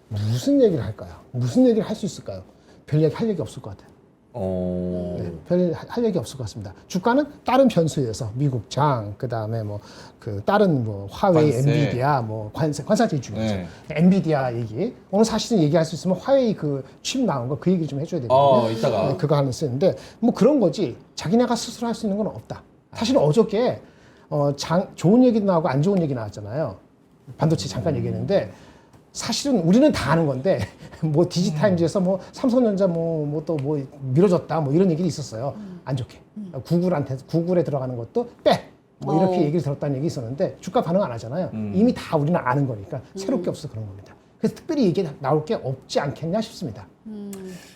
무슨 얘기를 할까요? 무슨 얘기를 할 수 있을까요? 별 얘기 할 얘기 없을 것 같아요. 네, 별 할 얘기 없을 것 같습니다. 주가는 다른 변수에서 미국 장, 그 다음에 뭐 그 다른 뭐 화웨이, 관세. 엔비디아, 뭐 관사제 중이죠. 엔비디아 얘기. 오늘 사실은 얘기할 수 있으면 화웨이 그 칩 나온 거 그 얘기 좀 해줘야 되거든요. 이따가. 네, 그거 하는 쓰는데 뭐 그런 거지. 자기네가 스스로 할 수 있는 건 없다. 사실은 어저께 좋은 얘기도 나오고 안 좋은 얘기 나왔잖아요. 반도체 잠깐 얘기했는데. 사실은 우리는 다 아는 건데 뭐 디지타임즈에서 뭐 삼성전자 뭐 또 뭐 미뤄졌다 뭐 이런 얘기도 있었어요. 안 좋게 구글에 들어가는 것도 빼 뭐 이렇게 얘기를 들었다는 얘기 있었는데 주가 반응 안 하잖아요. 이미 다 우리는 아는 거니까 새롭게 없어 그런 겁니다. 그래서 특별히 얘기 나올 게 없지 않겠냐 싶습니다.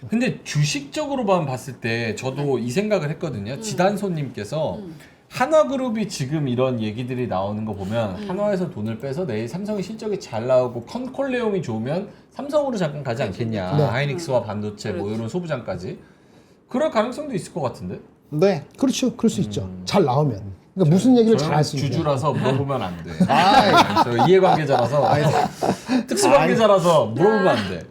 근데 주식적으로만 봤을 때 저도 이 생각을 했거든요. 지단소님께서 한화그룹이 지금 이런 얘기들이 나오는 거 보면 한화에서 돈을 빼서 내일 삼성의 실적이 잘 나오고 컨콜 내용이 좋으면 삼성으로 잠깐 가지 않겠냐. 네. 하이닉스와 반도체 뭐 이런 소부장까지. 그럴 가능성도 있을 것 같은데. 네. 그렇죠. 그럴 수 있죠. 잘 나오면. 그러니까 무슨 얘기를 잘 할 수 있냐. 주주라서 물어보면 안 돼. 저 이해관계자라서 특수관계자라서 물어보면 안 돼.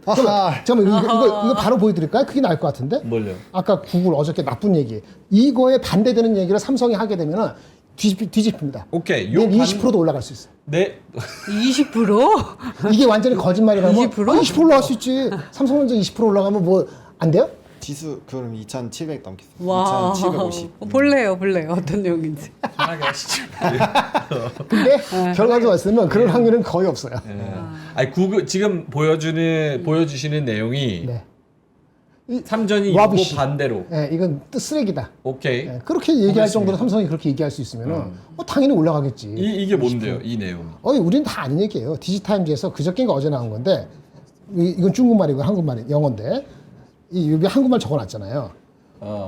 잠깐만 이거 바로 보여드릴까요? 그게 나을 것 같은데? 뭘요? 아까 구글 어저께 나쁜 얘기 이거에 반대되는 얘기를 삼성이 하게 되면은 뒤집힙니다. 오케이. 내일 20%도 올라갈 수 있어요. 네. 20%? 이게 완전히 거짓말이라면 20%? 20% 올라갈 수 있지. 삼성전자 20% 올라가면 뭐 안 돼요? 지수 그럼 2,700 넘겠습니다. 와. 2,750. 볼래요. 어떤 내용인지. 편하게 하시죠. 근데 결과적으로 봤으면 그럴 확률은 거의 없어요. 아니 구글 지금 보여주시는 내용이 네. 삼전이 와비시. 이거 반대로. 네, 이건 뜻쓰레기다. 오케이. 네, 그렇게 얘기할 정도로 삼성이 그렇게 얘기할 수 있으면은 당연히 올라가겠지. 이게 뭔데요? 이 내용. 우리는 다 아는 얘기예요. 디지타임즈에서 그저께인가 어제 나온 건데 이건 중국말이고 한국말 영어인데 여기 한국말 적어놨잖아요.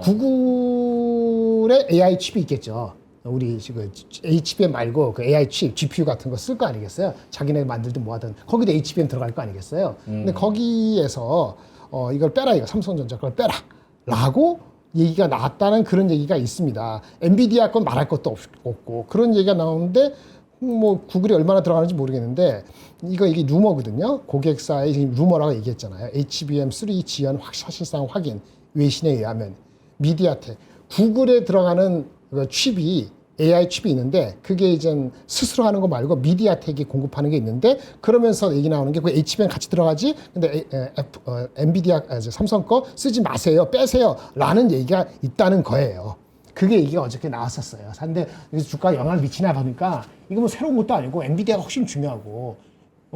구글의 AI 칩이 있겠죠. 우리 지금 HBM 말고 그 AI 칩, GPU 같은 거 쓸 거 아니겠어요? 자기네 만들든 뭐하든 거기도 HBM 들어갈 거 아니겠어요? 근데 거기에서 이걸 빼라 이거 삼성전자 그걸 빼라 라고 얘기가 나왔다는 그런 얘기가 있습니다. 엔비디아 건 말할 것도 없고 그런 얘기가 나오는데 뭐 구글이 얼마나 들어가는지 모르겠는데 이게 루머거든요. 고객사의 지금 루머라고 얘기했잖아요. HBM3 지연 사실상 확인 외신에 의하면 미디아텍 구글에 들어가는 그 칩이 AI 칩이 있는데 그게 이제 스스로 하는 거 말고 미디아텍이 공급하는 게 있는데 그러면서 얘기 나오는 게 그 HBM 같이 들어가지 근데 엔비디아 삼성 거 쓰지 마세요 빼세요 라는 얘기가 있다는 거예요. 그게 얘기가 어저께 나왔었어요. 근데 주가에 영향을 미치나 보니까 이거 뭐 새로운 것도 아니고 엔비디아가 훨씬 중요하고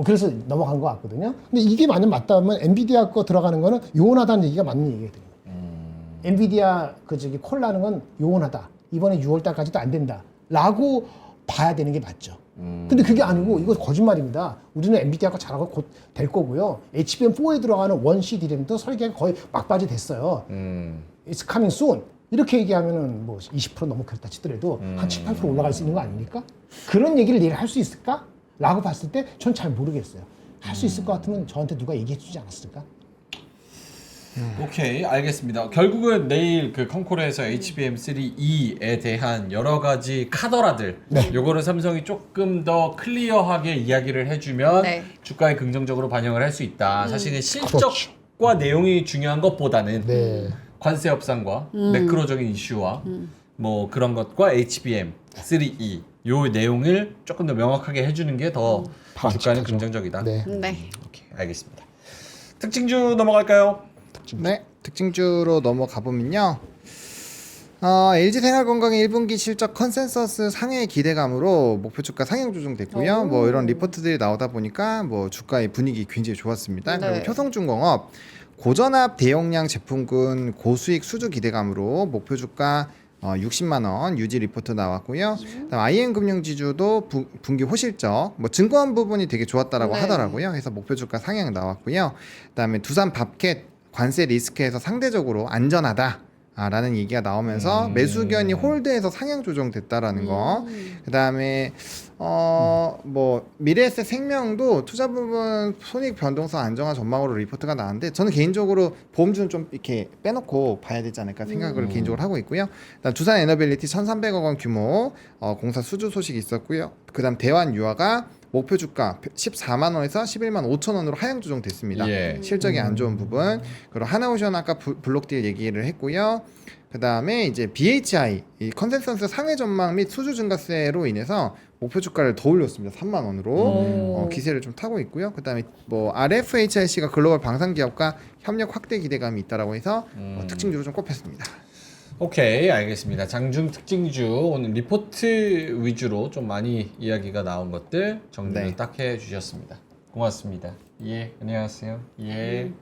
그래서 넘어간 것 같거든요. 근데 이게 만약 맞다면 엔비디아 거 들어가는 거는 요원하다는 얘기가 맞는 얘기거든요. 엔비디아 콜라는 건 요원하다. 이번에 6월 달까지도 안 된다. 라고 봐야 되는 게 맞죠. 근데 그게 아니고 이거 거짓말입니다. 우리는 엔비디아가 잘하고 곧 될 거고요. HBM4에 들어가는 원시 DRAM도 설계가 거의 막바지 됐어요. It's coming soon. 이렇게 얘기하면은 뭐 20% 넘었겠다 치더라도 한 7, 8% 올라갈 수 있는 거 아닙니까? 그런 얘기를 내일 할 수 있을까? 라고 봤을 때 전 잘 모르겠어요. 할 수 있을 것 같으면 저한테 누가 얘기해 주지 않았을까? 오케이, 알겠습니다. 결국은 내일 그 컨콜에서 HBM3E에 대한 여러 가지 카더라들, 요거를 삼성이 조금 더 클리어하게 이야기를 해주면 네. 주가에 긍정적으로 반영을 할 수 있다. 사실은 실적과 내용이 중요한 것보다는 관세 협상과 매크로적인 이슈와 뭐 그런 것과 HBM3E 요 내용을 조금 더 명확하게 해주는 게 더 주가는 긍정적이다. 네. 오케이, 알겠습니다. 특징주 넘어갈까요? 네, 특징주로 넘어가 보면요. LG생활건강의 1분기 실적 컨센서스 상회 기대감으로 목표 주가 상향 조정됐고요. 뭐 이런 리포트들이 나오다 보니까 뭐 주가의 분위기 굉장히 좋았습니다. 네. 그리고 효성중공업 고전압 대용량 제품군 고수익 수주 기대감으로 목표 주가 60만 원 유지 리포트 나왔고요. 그다음 IM금융지주도 분기 호실적 뭐 증권 부분이 되게 좋았다라고 하더라고요. 그래서 목표 주가 상향 나왔고요. 그다음에 두산 밥캣 관세 리스크에서 상대적으로 안전하다. 라는 얘기가 나오면서 매수견이 홀드해서 상향 조정됐다라는 거. 그다음에 뭐 미래에셋 생명도 투자 부분 손익 변동성 안정화 전망으로 리포트가 나왔는데 저는 개인적으로 보험주는 좀 이렇게 빼놓고 봐야 되지 않을까 생각을 개인적으로 하고 있고요. 그다음 두산 에너빌리티 1,300억 원 규모 공사 수주 소식이 있었고요. 그다음 대환 유화가 목표 주가 14만 원에서 11만 5천 원으로 하향 조정됐습니다. 예. 실적이 안 좋은 부분. 그리고 하나오션 아까 블록딜 얘기를 했고요. 그다음에 이제 BHI 이 컨센서스 상회 전망 및 수주 증가세로 인해서 목표 주가를 더 올렸습니다. 3만 원으로 기세를 좀 타고 있고요. 그다음에 뭐 RFHIC가 글로벌 방산 기업과 협력 확대 기대감이 있다라고 해서 특징주로 좀 꼽혔습니다. 오케이, 알겠습니다. 장중 특징주 오늘 리포트 위주로 좀 많이 이야기가 나온 것들 정리를 네. 딱 해주셨습니다. 고맙습니다. 예, 안녕하세요. 예.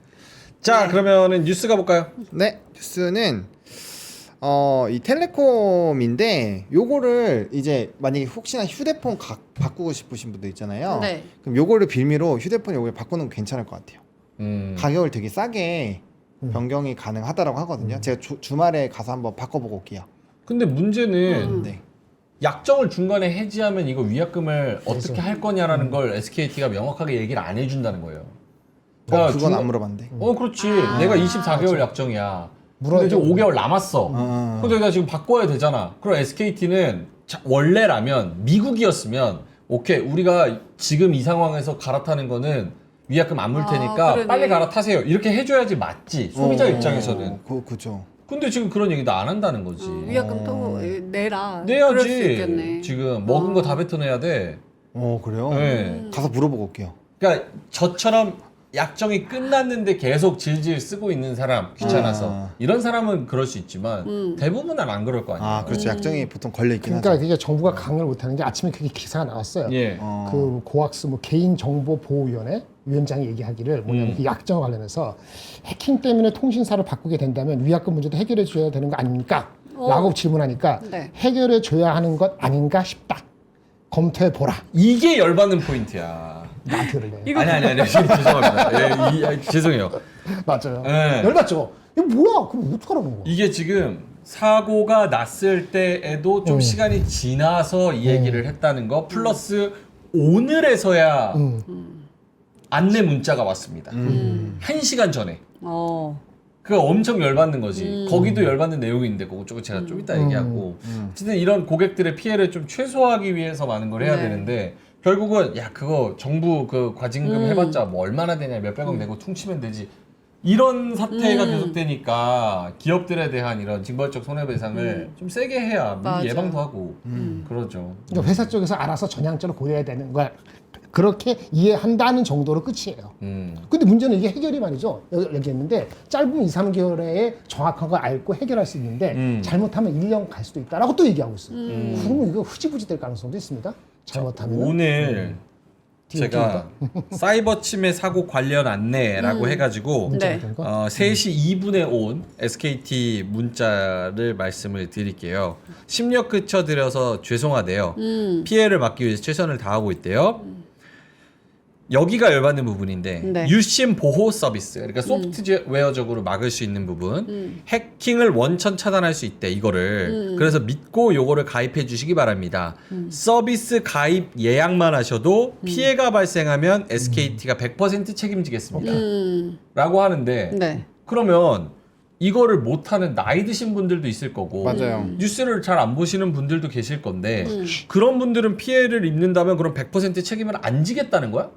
자, 그러면은 뉴스 가볼까요? 네, 뉴스는 이 텔레콤인데 요거를 이제 만약에 혹시나 휴대폰 바꾸고 싶으신 분들 있잖아요. 네. 그럼 요거를 빌미로 휴대폰 요걸 바꾸는 거 괜찮을 것 같아요. 음. 가격을 되게 싸게 변경이 가능하다라고 하거든요. 제가 주말에 가서 한번 바꿔보고 올게요. 근데 문제는 네. 약정을 중간에 해지하면 이거 위약금을 어떻게 할 거냐라는 걸 SKT가 명확하게 얘기를 안 해준다는 거예요. 그건 중간- 안 물어봤는데. 그렇지. 내가 24개월 약정이야. 근데 물어야죠. 지금 5개월 남았어. 아. 근데 나 지금 바꿔야 되잖아. 그럼 SKT는 원래라면 미국이었으면 오케이 우리가 지금 이 상황에서 갈아타는 거는 위약금 안 물 테니까 그러네. 빨리 갈아타세요. 이렇게 해줘야지 맞지. 소비자 입장에서는. 그죠. 근데 지금 그런 얘기도 안 한다는 거지. 위약금 또 내라. 그럴 수 있겠네. 내야지. 지금 먹은 거 다 뱉어내야 돼. 그래요? 네. 가서 물어보고 올게요. 그러니까 저처럼 약정이 끝났는데 계속 질질 쓰고 있는 사람 귀찮아서 아. 이런 사람은 그럴 수 있지만 대부분은 안 그럴 거 아니에요. 아, 그렇죠. 약정이 보통 걸려 있긴 그러니까 하죠. 이게 정부가 강을 못하는 게 아침에 그게 기사가 나왔어요. 예. 그 고학스 뭐 개인정보보호위원회 위원장이 얘기하기를 뭐냐면 그 약정 관련해서 해킹 때문에 통신사를 바꾸게 된다면 위약금 문제도 해결해 줘야 되는 거 아닙니까? 라고 질문하니까 네. 해결해 줘야 하는 것 아닌가 싶다. 검토해 보라. 이게 열받는 포인트야. 나한테 그러네. 아니 죄송합니다. 예, 죄송해요. 맞아요. 네. 열받죠. 이거 뭐야? 그럼 어떡하라는 거야? 이게 지금 사고가 났을 때에도 좀 시간이 지나서 이 얘기를 했다는 거 플러스 오늘에서야 안내 문자가 왔습니다. 1시간 전에. 그거 엄청 열받는 거지. 거기도 열받는 내용인데 그거 제가 좀 이따 얘기하고. 어쨌든 이런 고객들의 피해를 좀 최소화하기 위해서 많은 걸 해야 네. 되는데 결국은 야 그거 정부 그 과징금 해봤자 뭐 얼마나 되냐 몇백억 내고 퉁치면 되지. 이런 사태가 계속되니까 기업들에 대한 이런 징벌적 손해배상을 좀 세게 해야 미리 맞아. 예방도 하고 그러죠. 그러니까 회사 쪽에서 알아서 전향적으로 고려해야 되는 거야. 그렇게 이해한다는 정도로 끝이에요. 근데 문제는 이게 해결이 말이죠. 얘기했는데 짧으면 2, 3개월에 정확한 걸 알고 해결할 수 있는데 잘못하면 1년 갈 수도 있다라고 또 얘기하고 있어요. 그러면 이거 흐지부지 될 가능성도 있습니다. 잘못하면. 오늘 제가 사이버 침해 사고 관련 안내라고 해가지고 네. 3시 2분에 온 SKT 문자를 말씀을 드릴게요. 심력 그쳐드려서 죄송하대요. 피해를 막기 위해서 최선을 다하고 있대요. 여기가 열받는 부분인데 네. 유심 보호 서비스 그러니까 소프트웨어적으로 막을 수 있는 부분 해킹을 원천 차단할 수 있대 이거를 그래서 믿고 요거를 가입해 주시기 바랍니다. 서비스 가입 예약만 하셔도 피해가 발생하면 SKT가 100% 책임지겠습니다 라고 하는데 네. 그러면 이거를 못하는 나이 드신 분들도 있을 거고 맞아요. 뉴스를 잘 안 보시는 분들도 계실 건데 그런 분들은 피해를 입는다면 그럼 100% 책임을 안 지겠다는 거야?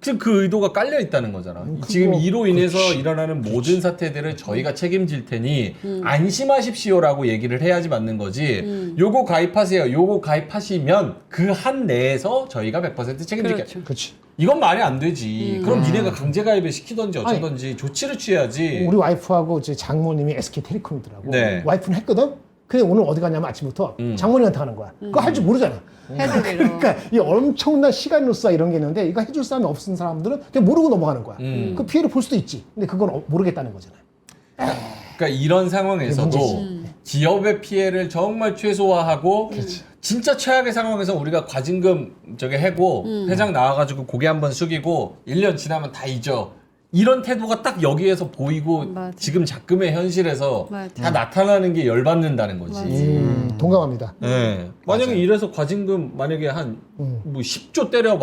지금 그 의도가 깔려 있다는 거잖아. 지금 이로 인해서 일어나는 모든 사태들을 저희가 책임질 테니 안심하십시오라고 얘기를 해야지 맞는 거지. 요거 가입하세요. 요거 가입하시면 그 한 내에서 저희가 100% 책임질게. 그렇죠. 그렇지. 이건 말이 안 되지. 그럼 니네가 강제 가입을 시키던지 어쩌던지 조치를 취해야지. 우리 와이프하고 이제 장모님이 SK텔레콤이더라고. 네. 와이프는 했거든. 근데 오늘 어디 갔냐면 아침부터 장모님한테 하는 거야. 그거 할 줄 모르잖아. 해드리러. 그러니까 이 엄청난 시간로서 이런 게 있는데 이거 해줄 사람이 없는 사람들은 그냥 모르고 넘어가는 거야. 그 피해를 볼 수도 있지. 근데 그건 모르겠다는 거잖아. 그러니까 이런 상황에서도 기업의 피해를 정말 최소화하고 진짜 최악의 상황에서 우리가 과징금 저게 해고 회장 나와가지고 고개 한번 숙이고 1년 지나면 다 잊어 이런 태도가 딱 여기에서 보이고 맞아. 지금 자금의 현실에서 맞아. 다 나타나는 게 열받는다는 거지. 맞아. 동감합니다. 네. 만약에 맞아요. 이래서 과징금 만약에 한 뭐 10조 때려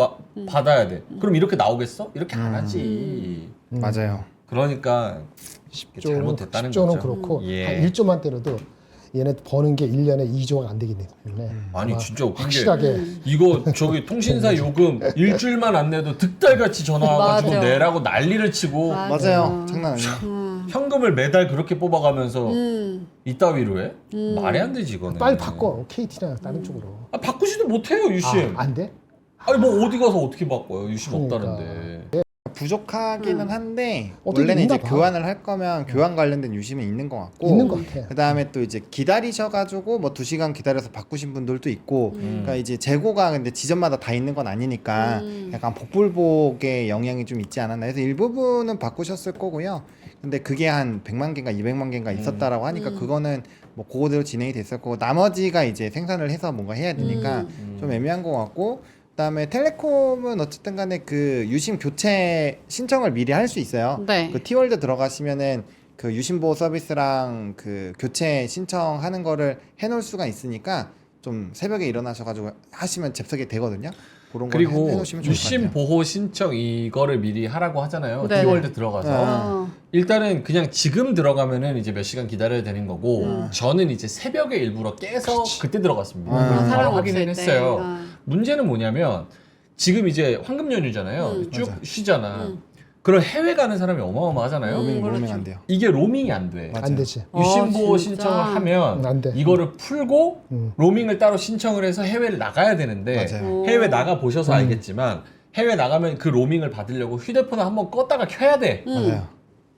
받아야 돼. 그럼 이렇게 나오겠어? 이렇게 안 하지. 맞아요. 그러니까 10조는, 잘못됐다는 10조는 거죠. 그렇고 예. 한 1조만 때려도 얘네 버는 게 1년에 2조가 안 되기 때문에 아니 아마 진짜 웃긴 게 확실하게 이거 저기 통신사 요금 일주일만 안 내도 득달같이 전화 와가지고 맞아. 내라고 난리를 치고 맞아요. 장난 아니에요. 현금을 매달 그렇게 뽑아가면서 음. 이따위로 해? 말이 안 되지 이거는. 빨리 바꿔 KT나 다른 쪽으로. 아, 바꾸지도 못해요 유심. 안 돼? 아니 뭐 어디 가서 어떻게 바꿔요 유심 그러니까. 없다는데. 부족하기는 한데 어떻게 원래는 이제 있나 봐. 교환을 할 거면 교환 관련된 유심은 있는 것 같고 있는 것 같아. 그 다음에 또 이제 기다리셔가지고 뭐 2시간 기다려서 바꾸신 분들도 있고 그러니까 이제 재고가 근데 지점마다 다 있는 건 아니니까 약간 복불복의 영향이 좀 있지 않았나 해서 일부분은 바꾸셨을 거고요. 근데 그게 한 100만 개인가 200만 개인가 있었다라고 하니까 그거는 뭐 그거대로 진행이 됐을 거고 나머지가 이제 생산을 해서 뭔가 해야 되니까 좀 애매한 것 같고 그다음에 텔레콤은 어쨌든 간에 그 유심 교체 신청을 미리 할 수 있어요. 네. 그 티월드 들어가시면은 그 유심 보호 서비스랑 그 교체 신청하는 거를 해놓을 수가 있으니까 좀 새벽에 일어나셔가지고 하시면 접속이 되거든요. 그런 거 그리고 해놓으시면 좋을 것 유심 같아요. 보호 신청 이거를 미리 하라고 하잖아요. 네. 티월드 들어가서. 어. 일단은 그냥 지금 들어가면은 이제 몇 시간 기다려야 되는 거고 저는 이제 새벽에 일부러 깨서 그때 들어갔습니다. 아, 그래서 사람 바로 확인을 없을 때. 했어요. 아. 문제는 뭐냐면 지금 이제 황금 연휴잖아요. 쭉 맞아. 쉬잖아. 그럼 해외 가는 사람이 어마어마하잖아요. 로밍 그렇죠. 안 돼요. 이게 로밍이 안 돼. 맞아요. 안 되지. 유심 보호 진짜? 신청을 하면 안 돼. 이거를 풀고 로밍을 따로 신청을 해서 해외를 나가야 되는데 맞아요. 해외 나가 보셔서 알겠지만 해외 나가면 그 로밍을 받으려고 휴대폰을 한번 껐다가 켜야 돼. 맞아요.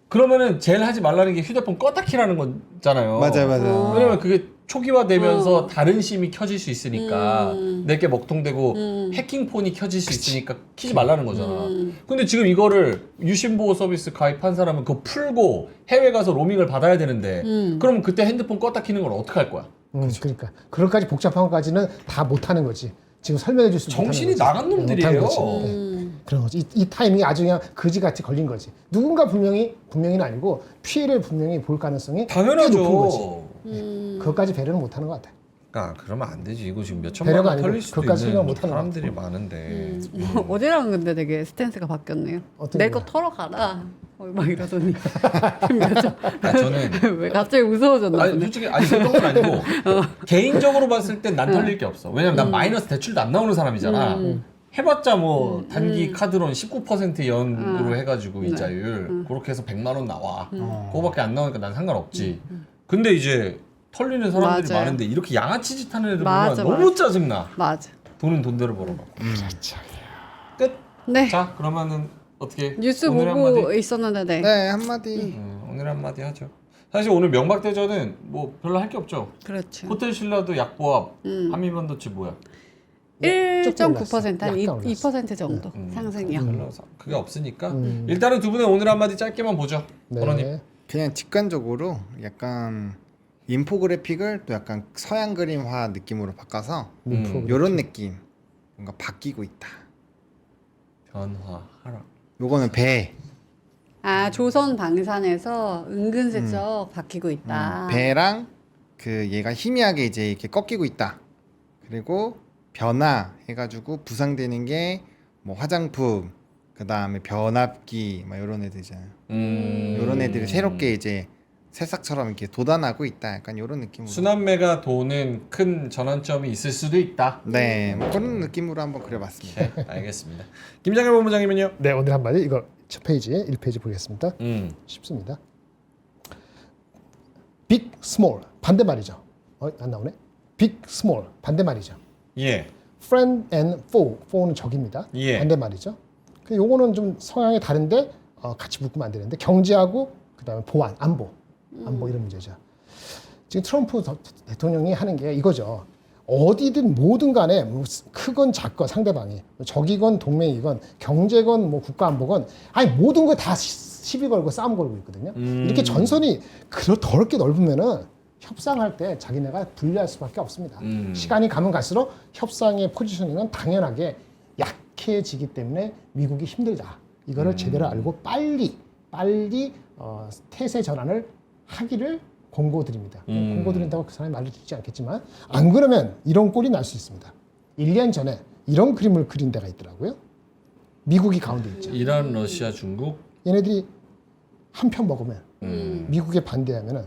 그러면은 제일 하지 말라는 게 휴대폰 껐다 키라는 거잖아요. 맞아요. 왜냐면 그게 초기화되면서 다른 심이 켜질 수 있으니까 내게 먹통되고 해킹폰이 켜질 수 있으니까 키지 말라는 거잖아. 근데 지금 이거를 유심보호 서비스 가입한 사람은 그거 풀고 해외 가서 로밍을 받아야 되는데 그럼 그때 핸드폰 껐다 키는 걸 어떻게 할 거야? 그러니까 그런까지 복잡한 것까지는 다 못하는 거지. 지금 설명해 줄 수 못하는 정신이 거지. 나간 놈들이에요. 못하는 거지. 그런 거지. 이 타이밍이 아주 그냥 거지같이 걸린 거지. 누군가 분명히는 아니고 피해를 분명히 볼 가능성이 꽤 높은 거지. 당연하죠. 그것까지 배려는 못하는 것 같아. 그러니까 그러면 안 되지. 이거 지금 몇 천만 배려가 원 아니고 털릴 수도 그것까지 있는 생각 못하는 사람들이 거야. 많은데. 어제랑 근데 되게 스탠스가 바뀌었네요. 어떤 내 거야? 거 털어가라. 막 이러더니 저는 왜 갑자기 무서워졌나 아니 보네. 솔직히 아니 그런 건 아니고 개인적으로 봤을 땐 난 털릴 게 없어. 왜냐면 난 마이너스 대출도 안 나오는 사람이잖아. 해봤자 뭐 단기 카드론 19% 연으로 해가지고 이자율 그렇게 해서 100만 원 나와. 그거밖에 안 나오니까 난 상관없지. 근데 이제 털리는 사람들이 맞아요. 많은데 이렇게 양아치 짓 하는 애들 맞아, 보면 너무 짜증나. 맞아. 돈은 돈대로 벌어갖고. 끝. 네. 자 그러면은 어떻게 뉴스 오늘 보고 한마디? 있었는데 네. 네 한마디. 오늘 한마디 하죠. 사실 오늘 명박대전은 뭐 별로 할 게 없죠. 그렇죠. 호텔 신라도 약보합, 한미반도체 뭐야? 1.9% 한 약간 올랐어. 2% 정도 상승이요. 별로 그게 없으니까 일단은 두 분의 오늘 한마디 짧게만 보죠. 번호님. 네. 그냥 직관적으로 약간 인포그래픽을 또 약간 서양 그림화 느낌으로 바꿔서 요런 느낌 뭔가 바뀌고 있다. 변화 하락. 요거는 배. 아 조선 방산에서 은근슬쩍 바뀌고 있다. 배랑 그 얘가 희미하게 이제 이렇게 꺾이고 있다. 그리고 변화 해가지고 부상되는 게 뭐 화장품, 그 다음에 변압기, 막 이런 애들이잖아요. 이런 애들이 새롭게 이제 새싹처럼 이렇게 돋아나고 있다. 약간 이런 느낌으로. 순환매가 도는 큰 전환점이 있을 수도 있다. 네, 뭐 그런 느낌으로 한번 그려봤습니다. 네, 알겠습니다. 김장현 본부장님은요? 네 오늘 한마디 이거 첫 페이지 1페이지 보겠습니다. 쉽습니다. 빅 스몰 반대말이죠. 안 나오네. 빅 스몰 반대말이죠. 예. friend and foe. foe는 적입니다. 예. 반대말이죠. 그 요거는 좀 성향이 다른데 같이 묶으면 안 되는데 경제하고 그다음에 보안, 안보 이런 문제죠. 지금 트럼프 대통령이 하는 게 이거죠. 어디든 뭐든 간에 뭐 크건 작건 상대방이 적이건 동맹이건 경제건 뭐 국가안보건 아니 모든 거 다 시비 걸고 싸움 걸고 있거든요. 이렇게 전선이 더럽게 넓으면은 협상할 때 자기네가 불리할 수밖에 없습니다. 시간이 가면 갈수록 협상의 포지셔닝은 당연하게 약해지기 때문에 미국이 힘들다. 이거를 제대로 알고 빨리 태세 전환을 하기를 권고드립니다. 권고드린다고 그 사람이 말을 듣지 않겠지만 안 그러면 이런 꼴이 날 수 있습니다. 1년 전에 이런 그림을 그린 데가 있더라고요. 미국이 가운데 있죠. 이란, 러시아, 중국. 얘네들이 한 편 먹으면 미국에 반대하면은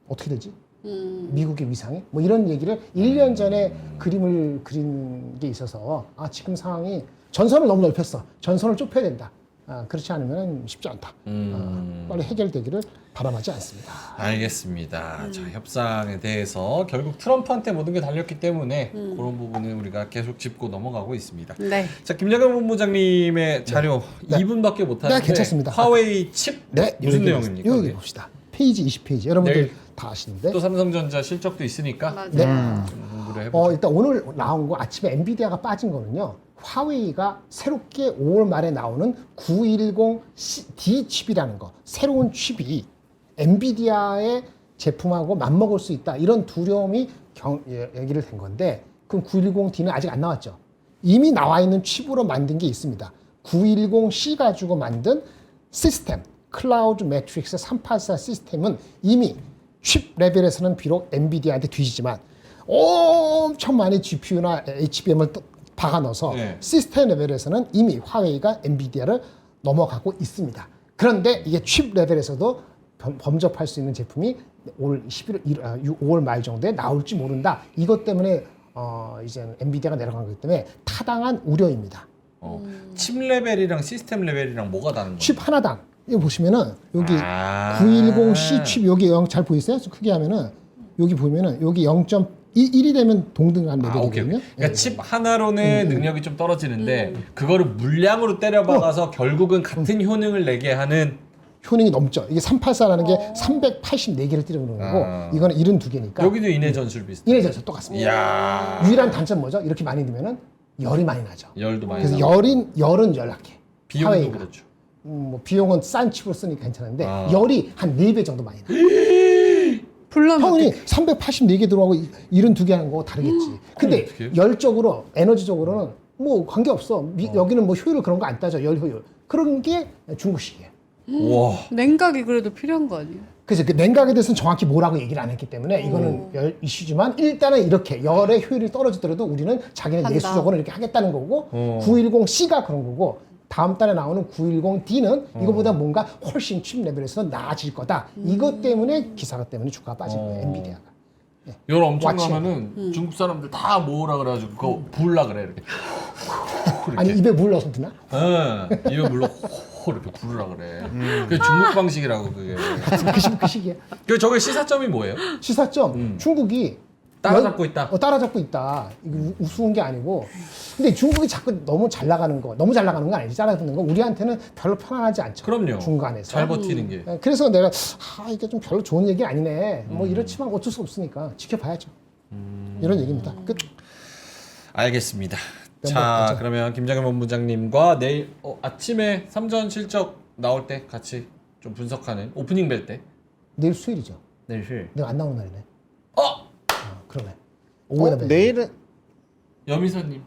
어떻게 되지? 미국의 위상이? 뭐 이런 얘기를 1년 전에 그림을 그린 게 있어서 아 지금 상황이 전선을 너무 넓혔어. 전선을 좁혀야 된다. 그렇지 않으면 쉽지 않다. 빨리 해결되기를 바람하지 않습니다. 알겠습니다. 자, 협상에 대해서 결국 트럼프한테 모든 게 달렸기 때문에 그런 부분은 우리가 계속 짚고 넘어가고 있습니다. 네. 자, 김정은 본부장님의 자료 네. 2분밖에 못 하는데 네, 괜찮습니다. 화웨이 칩 네, 무슨 여기 내용입니까? 여기 그게? 봅시다. 페이지 20페이지. 여러분들 내일 다 아시는데. 또 삼성전자 실적도 있으니까 맞아요. 네. 좀 공부를 해보자. 일단 오늘 나온 거 아침에 엔비디아가 빠진 거는요. 화웨이가 새롭게 5월 말에 나오는 910D 칩이라는 거, 새로운 칩이 엔비디아의 제품하고 맞먹을 수 있다. 이런 두려움이 얘기를 된 건데, 그럼 910D는 아직 안 나왔죠. 이미 나와 있는 칩으로 만든 게 있습니다. 910C 가지고 만든 시스템, 클라우드 매트릭스 384 시스템은 이미 칩 레벨에서는 비록 엔비디아한테 뒤지지만 엄청 많이 GPU나 HBM을 박아 넣어서 네. 시스템 레벨에서는 이미 화웨이가 엔비디아를 넘어가고 있습니다. 그런데 이게 칩 레벨에서도 범접할 수 있는 제품이 올 5월 말 정도에 나올지 모른다. 이것 때문에 이제 엔비디아가 내려간 거기 때문에 타당한 우려입니다. 칩 레벨이랑 시스템 레벨이랑 뭐가 다른 거예요? 칩 하나당 이거 보시면은 여기 아. 910C 칩 여기 0 잘 보이세요? 크게 하면은 여기 보면은 여기 0.1이 되면 동등한 오케이. 레벨이거든요. 그러니까 칩 하나로는 능력이 좀 떨어지는데 그거를 물량으로 때려박아서 결국은 같은 효능을 내게 하는 효능이 넘죠. 이게 384라는 게 384개를 때리는 거고 이거는 72개니까 여기도 인해 전술 비슷해. 이래져서 똑같습니다. 이야. 유일한 단점 뭐죠? 이렇게 많이 넣으면은 열이 많이 나죠. 열도 많이 그래서 나고. 열은 열악해. 비용도 화웨이가. 그렇죠. 뭐 비용은 싼 칩으로 쓰니까 괜찮은데 아. 열이 한 4배 정도 많이 나. 불러면 평균이 384개 들어가고 72개 하는 거 다르겠지. 근데 어떡해? 열적으로 에너지적으로는 뭐 관계 없어. 여기는 뭐 효율 그런 거 안 따져. 열 효율. 그런 게 중국식이에요. 와. 냉각이 그래도 필요한 거 아니에요? 그래서 그 냉각에 대해서는 정확히 뭐라고 얘기를 안 했기 때문에 이거는 열 이슈지만 일단은 이렇게 열의 효율이 떨어지더라도 우리는 자기네 한다. 내수적으로 이렇게 하겠다는 거고 910C가 그런 거고 다음 달에 나오는 910D는 이거보다 뭔가 훨씬 칩 레벨에서 나아질 거다. 이것 때문에 기사가 때문에 주가가 빠진 거예요. 엔비디아가. 열 엄청 왓치. 나면은 중국 사람들 다 모으라 그래가지고 그거 부으라 그래 이렇게. 아니 입에 물 넣어서 드나? 입에 물로 호 이렇게 부르라 그래. 그게 중국 방식이라고 그게. 그 시기에. 그 저게 시사점이 뭐예요? 시사점 중국이 따라잡고 있다. 따라잡고 있다. 이거 우스운 게 아니고. 근데 중국이 자꾸 너무 잘 나가는 거 아니지. 따라잡는 거. 우리한테는 별로 편안하지 않죠. 그럼요. 중간에서. 잘 버티는 게. 그래서 내가 이게 좀 별로 좋은 얘기 아니네. 뭐 이렇지만 어쩔 수 없으니까 지켜봐야죠. 이런 얘기입니다. 끝. 알겠습니다. 네, 자, 뭐, 그러면 김장현 본부장님과 내일 아침에 삼전 실적 나올 때 같이 좀 분석하는 오프닝 뵐 때. 내일 수요일이죠. 내일 실. 내가 안 나오는 날이네. 그러네. 어, 오후에나 봬요. 내일은 여미사님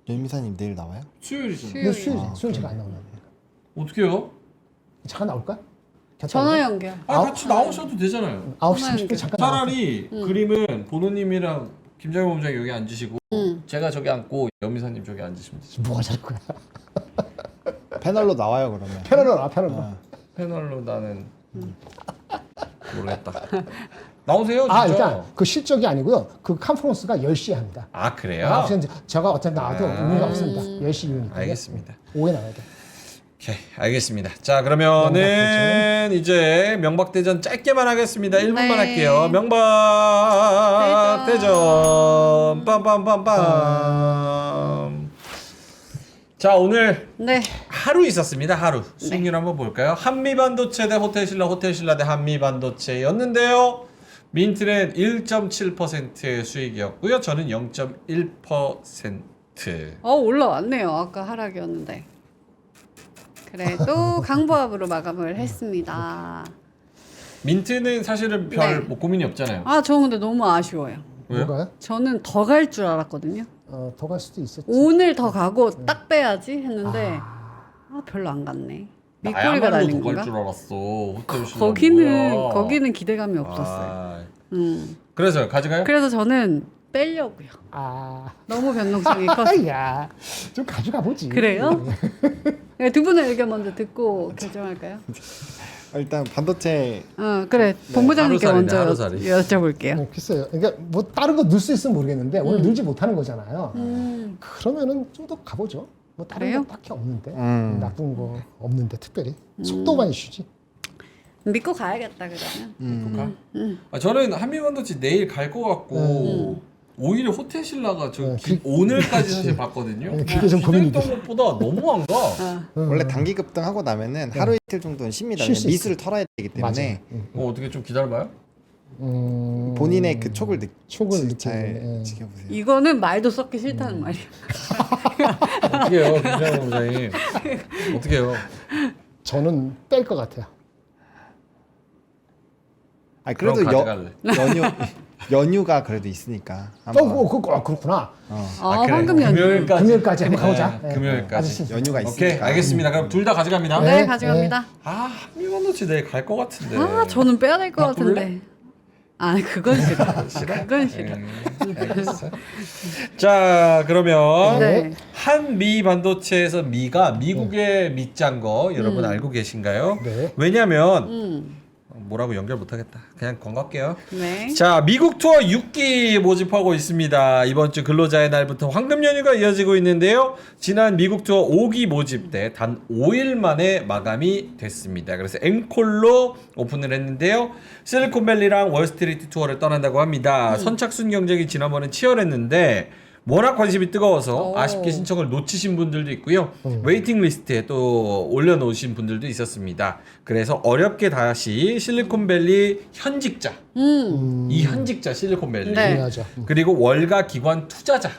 연미사님 내일 나와요? 수요일이잖아요. 내일 수요일이죠. 수요일 제가 안 나오는 날이니까. 어떻게요? 잠깐 나올까? 전화 연결. 같이 나오셔도 되잖아요. 9시 30분 잠깐 나올까? 차라리 그림은 보노님이랑 김장현 본부장이 여기 앉으시고 제가 저기 앉고 여미사님 저기 앉으시면 되죠. 뭐가 잘 거야. 패널로 나와요 그러면. 패널로 나 패널로. 패널로 나는 모르겠다. 나오세요 진짜. 일단 그 실적이 아니고요. 그 컨퍼런스가 10시에 합니다. 아 그래요? 9시는 제가 어차피 나와도 의미가 없습니다. 10시 이후니까. 알겠습니다. 오후에 나와야 돼. 오케이 알겠습니다. 자 그러면은 이제 명박대전 짧게만 하겠습니다. 1분만 네. 할게요. 명박대전 빰빰빰빰. 자 오늘 네. 하루 있었습니다. 하루 수익률 한번 볼까요? 한미반도체 대 호텔신라, 호텔신라 대 한미반도체였는데요. 민트는 1.7%의 수익이었고요. 저는 0.1%. 올라왔네요. 아까 하락이었는데. 그래도 강보합으로 마감을 했습니다. 민트는 사실은 별 네. 뭐 고민이 없잖아요. 저 근데 너무 아쉬워요. 왜요? 뭐가요? 저는 더 갈 줄 알았거든요. 더 갈 수도 있었지. 오늘 더 가고 딱 빼야지 했는데 별로 안 갔네. 밑거리가 나야말로 달린 더 갈 건가? 줄 알았어. 호텔 신랑 뭐야. 거기는 기대감이 없었어요. 아, 음. 그래서 가져가요? 그래서 저는 빼려고요. 아, 너무 변동성이 커서. 야, 좀 가져가 보지. 그래요? 네, 두 분의 의견 먼저 듣고 결정할까요? 일단 반도체 그래. 본부장님께 하루살이네, 먼저 하루살이. 여쭤볼게요. 글쎄요. 그러니까 뭐 다른 거 넣을 수 있으면 모르겠는데 오늘 넣지 못하는 거잖아요. 그러면은 좀 더 가보죠. 뭐 다른 그래요? 거 딱히 없는데 나쁜 거 없는데 특별히 속도만 이슈지. 믿고 가야겠다 그러면. 저는 한미반도체 내일 갈 것 같고 오히려 호텔 신라가 오늘까지 사실 봤거든요. 그게 좀 고민이 돼. 기대했던 것보다 너무 안 가. 원래 단기 급등하고 나면은 하루 이틀 정도는 쉽니다. 쉴수 미수를 털어야 되기 때문에 어떻게 좀 기다려봐요? 본인의 그 촉을 촉을 잘 느끼는, 지켜보세요. 이거는 말도 썩기 싫다는 말이야. 어떻게 해요, 김장훈 본부장님? 어떻게 해요? 저는 뺄 것 같아요. 아 그럼 그래도 가져갈래. 연휴가 그래도 있으니까. 한번. 그렇구나. 그래. 황금 연휴. 금요일까지 한번 가보자. 네, 금요일까지. 아저씨. 연휴가 있으니까. 오케이, 알겠습니다. 그럼 둘 다 가져갑니다. 네, 네, 가져갑니다. 아, 한미반도체 내일 갈 것 같은데. 저는 빼야 될 것 바꿀래? 같은데. 그건 싫어. 그건 싫어. 알겠어. 자, 그러면 네. 한미 반도체에서 미가 미국의 미짠 거 여러분 알고 계신가요? 네. 왜냐면 뭐라고 연결 못하겠다. 그냥 건갈게요. 네. 자, 미국 투어 6기 모집하고 있습니다. 이번 주 근로자의 날부터 황금 연휴가 이어지고 있는데요. 지난 미국 투어 5기 모집 때 단 5일 만에 마감이 됐습니다. 그래서 앵콜로 오픈을 했는데요. 실리콘밸리랑 월스트리트 투어를 떠난다고 합니다. 선착순 경쟁이 지난번에 치열했는데 워낙 관심이 뜨거워서 아쉽게 신청을 놓치신 분들도 있고요. 웨이팅 리스트에 또 올려놓으신 분들도 있었습니다. 그래서 어렵게 다시 실리콘밸리 현직자, 이 현직자 실리콘밸리, 네. 중요하죠. 그리고 월가 기관 투자자,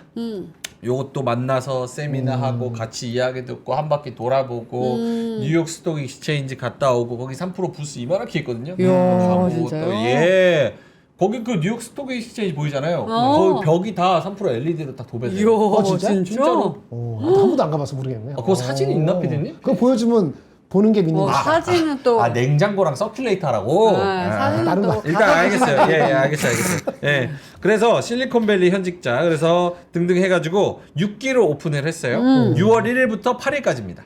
요것도 만나서 세미나하고 같이 이야기 듣고 한 바퀴 돌아보고 뉴욕 스톡 익스체인지 갔다 오고 거기 3% 부스 이만하게 있거든요. 이야, 가보고 진짜요? 또 거기 그 뉴욕 스톡 익스체인지 보이잖아요. 거기 벽이 다 3% LED로 다 도배돼요. 이야, 진짜? 진짜로? 나도 한 번도 안 가봐서 모르겠네요. 그거 사진이 있나, 피디님? 그거 보여주면 보는 게 믿는 거지. 사진은 또. 냉장고랑 서큘레이터라고. 사진은 다른 또. 거. 일단 알겠어요. 알겠어요. 예. 그래서 실리콘밸리 현직자 그래서 등등 해가지고 6기로 오픈을 했어요. 6월 1일부터 8일까지입니다.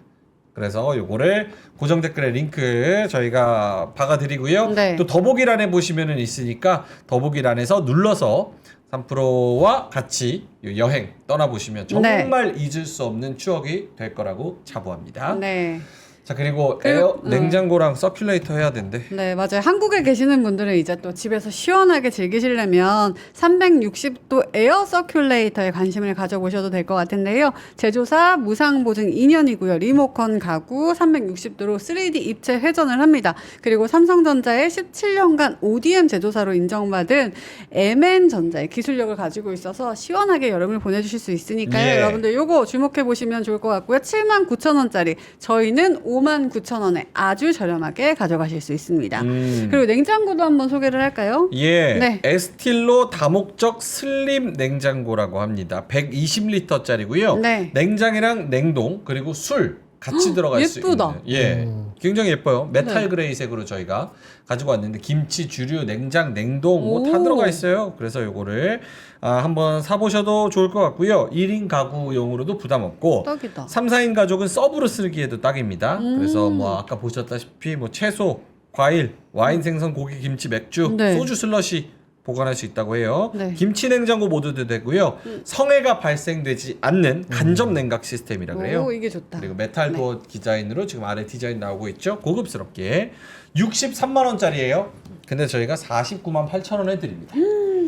그래서 요거를 고정 댓글에 링크 저희가 박아드리고요. 네. 또 더보기란에 보시면은 있으니까 더보기란에서 눌러서 3%와 같이 여행 떠나보시면 정말 잊을 수 없는 추억이 될 거라고 자부합니다. 네. 자 그리고 냉장고랑 서큘레이터 해야 된대. 네, 맞아요. 한국에 계시는 분들은 이제 또 집에서 시원하게 즐기시려면 360도 에어 서큘레이터에 관심을 가져보셔도 될 것 같은데요. 제조사 무상 보증 2년이고요. 리모컨 가구 360도로 3D 입체 회전을 합니다. 그리고 삼성전자의 17년간 ODM 제조사로 인정받은 MN전자의 기술력을 가지고 있어서 시원하게 여름을 보내주실 수 있으니까요. 예. 여러분들 요거 주목해 보시면 좋을 것 같고요. 79,000원짜리 저희는 59,000원에 아주 저렴하게 가져가실 수 있습니다. 그리고 냉장고도 한번 소개를 할까요? 예. 네. 에스틸로 다목적 슬림 냉장고라고 합니다. 120리터짜리고요. 네. 냉장이랑 냉동 그리고 술 같이 들어갈 수 예쁘다. 있는. 굉장히 예뻐요. 메탈 그레이색으로 저희가 가지고 왔는데 김치, 주류, 냉장, 냉동 뭐 다 오. 들어가 있어요. 그래서 요거를 한번 사보셔도 좋을 것 같고요. 1인 가구용으로도 부담 없고 딱이다. 3, 4인 가족은 서브로 쓰기에도 딱입니다. 그래서 뭐 아까 보셨다시피 뭐 채소, 과일, 와인, 생선, 고기, 김치, 맥주, 네. 소주 슬러시 보관할 수 있다고 해요. 네. 김치 냉장고 모드도 되고요. 성해가 발생되지 않는 간접 냉각 시스템이라 그래요. 오, 이게 좋다. 그리고 메탈 도어 디자인으로 지금 아래 디자인 나오고 있죠. 고급스럽게 63만 원짜리예요. 근데 저희가 49만 8천 원에 드립니다.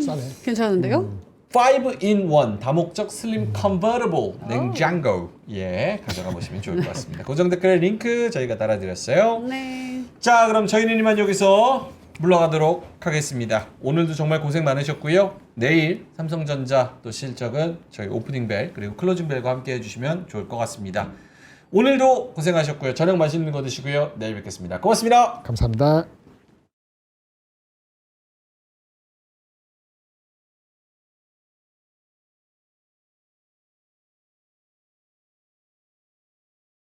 싸네. 괜찮은데요? 5in1 다목적 슬림 컨버터블 냉장고 가져가 보시면 좋을 것 같습니다. 고정 댓글에 링크 저희가 달아드렸어요. 네. 자 그럼 저희는 이만 여기서 물러가도록 하겠습니다. 오늘도 정말 고생 많으셨고요. 내일 삼성전자 또 실적은 저희 오프닝벨 그리고 클로징벨과 함께 해주시면 좋을 것 같습니다. 오늘도 고생하셨고요. 저녁 맛있는 거 드시고요. 내일 뵙겠습니다. 고맙습니다. 감사합니다.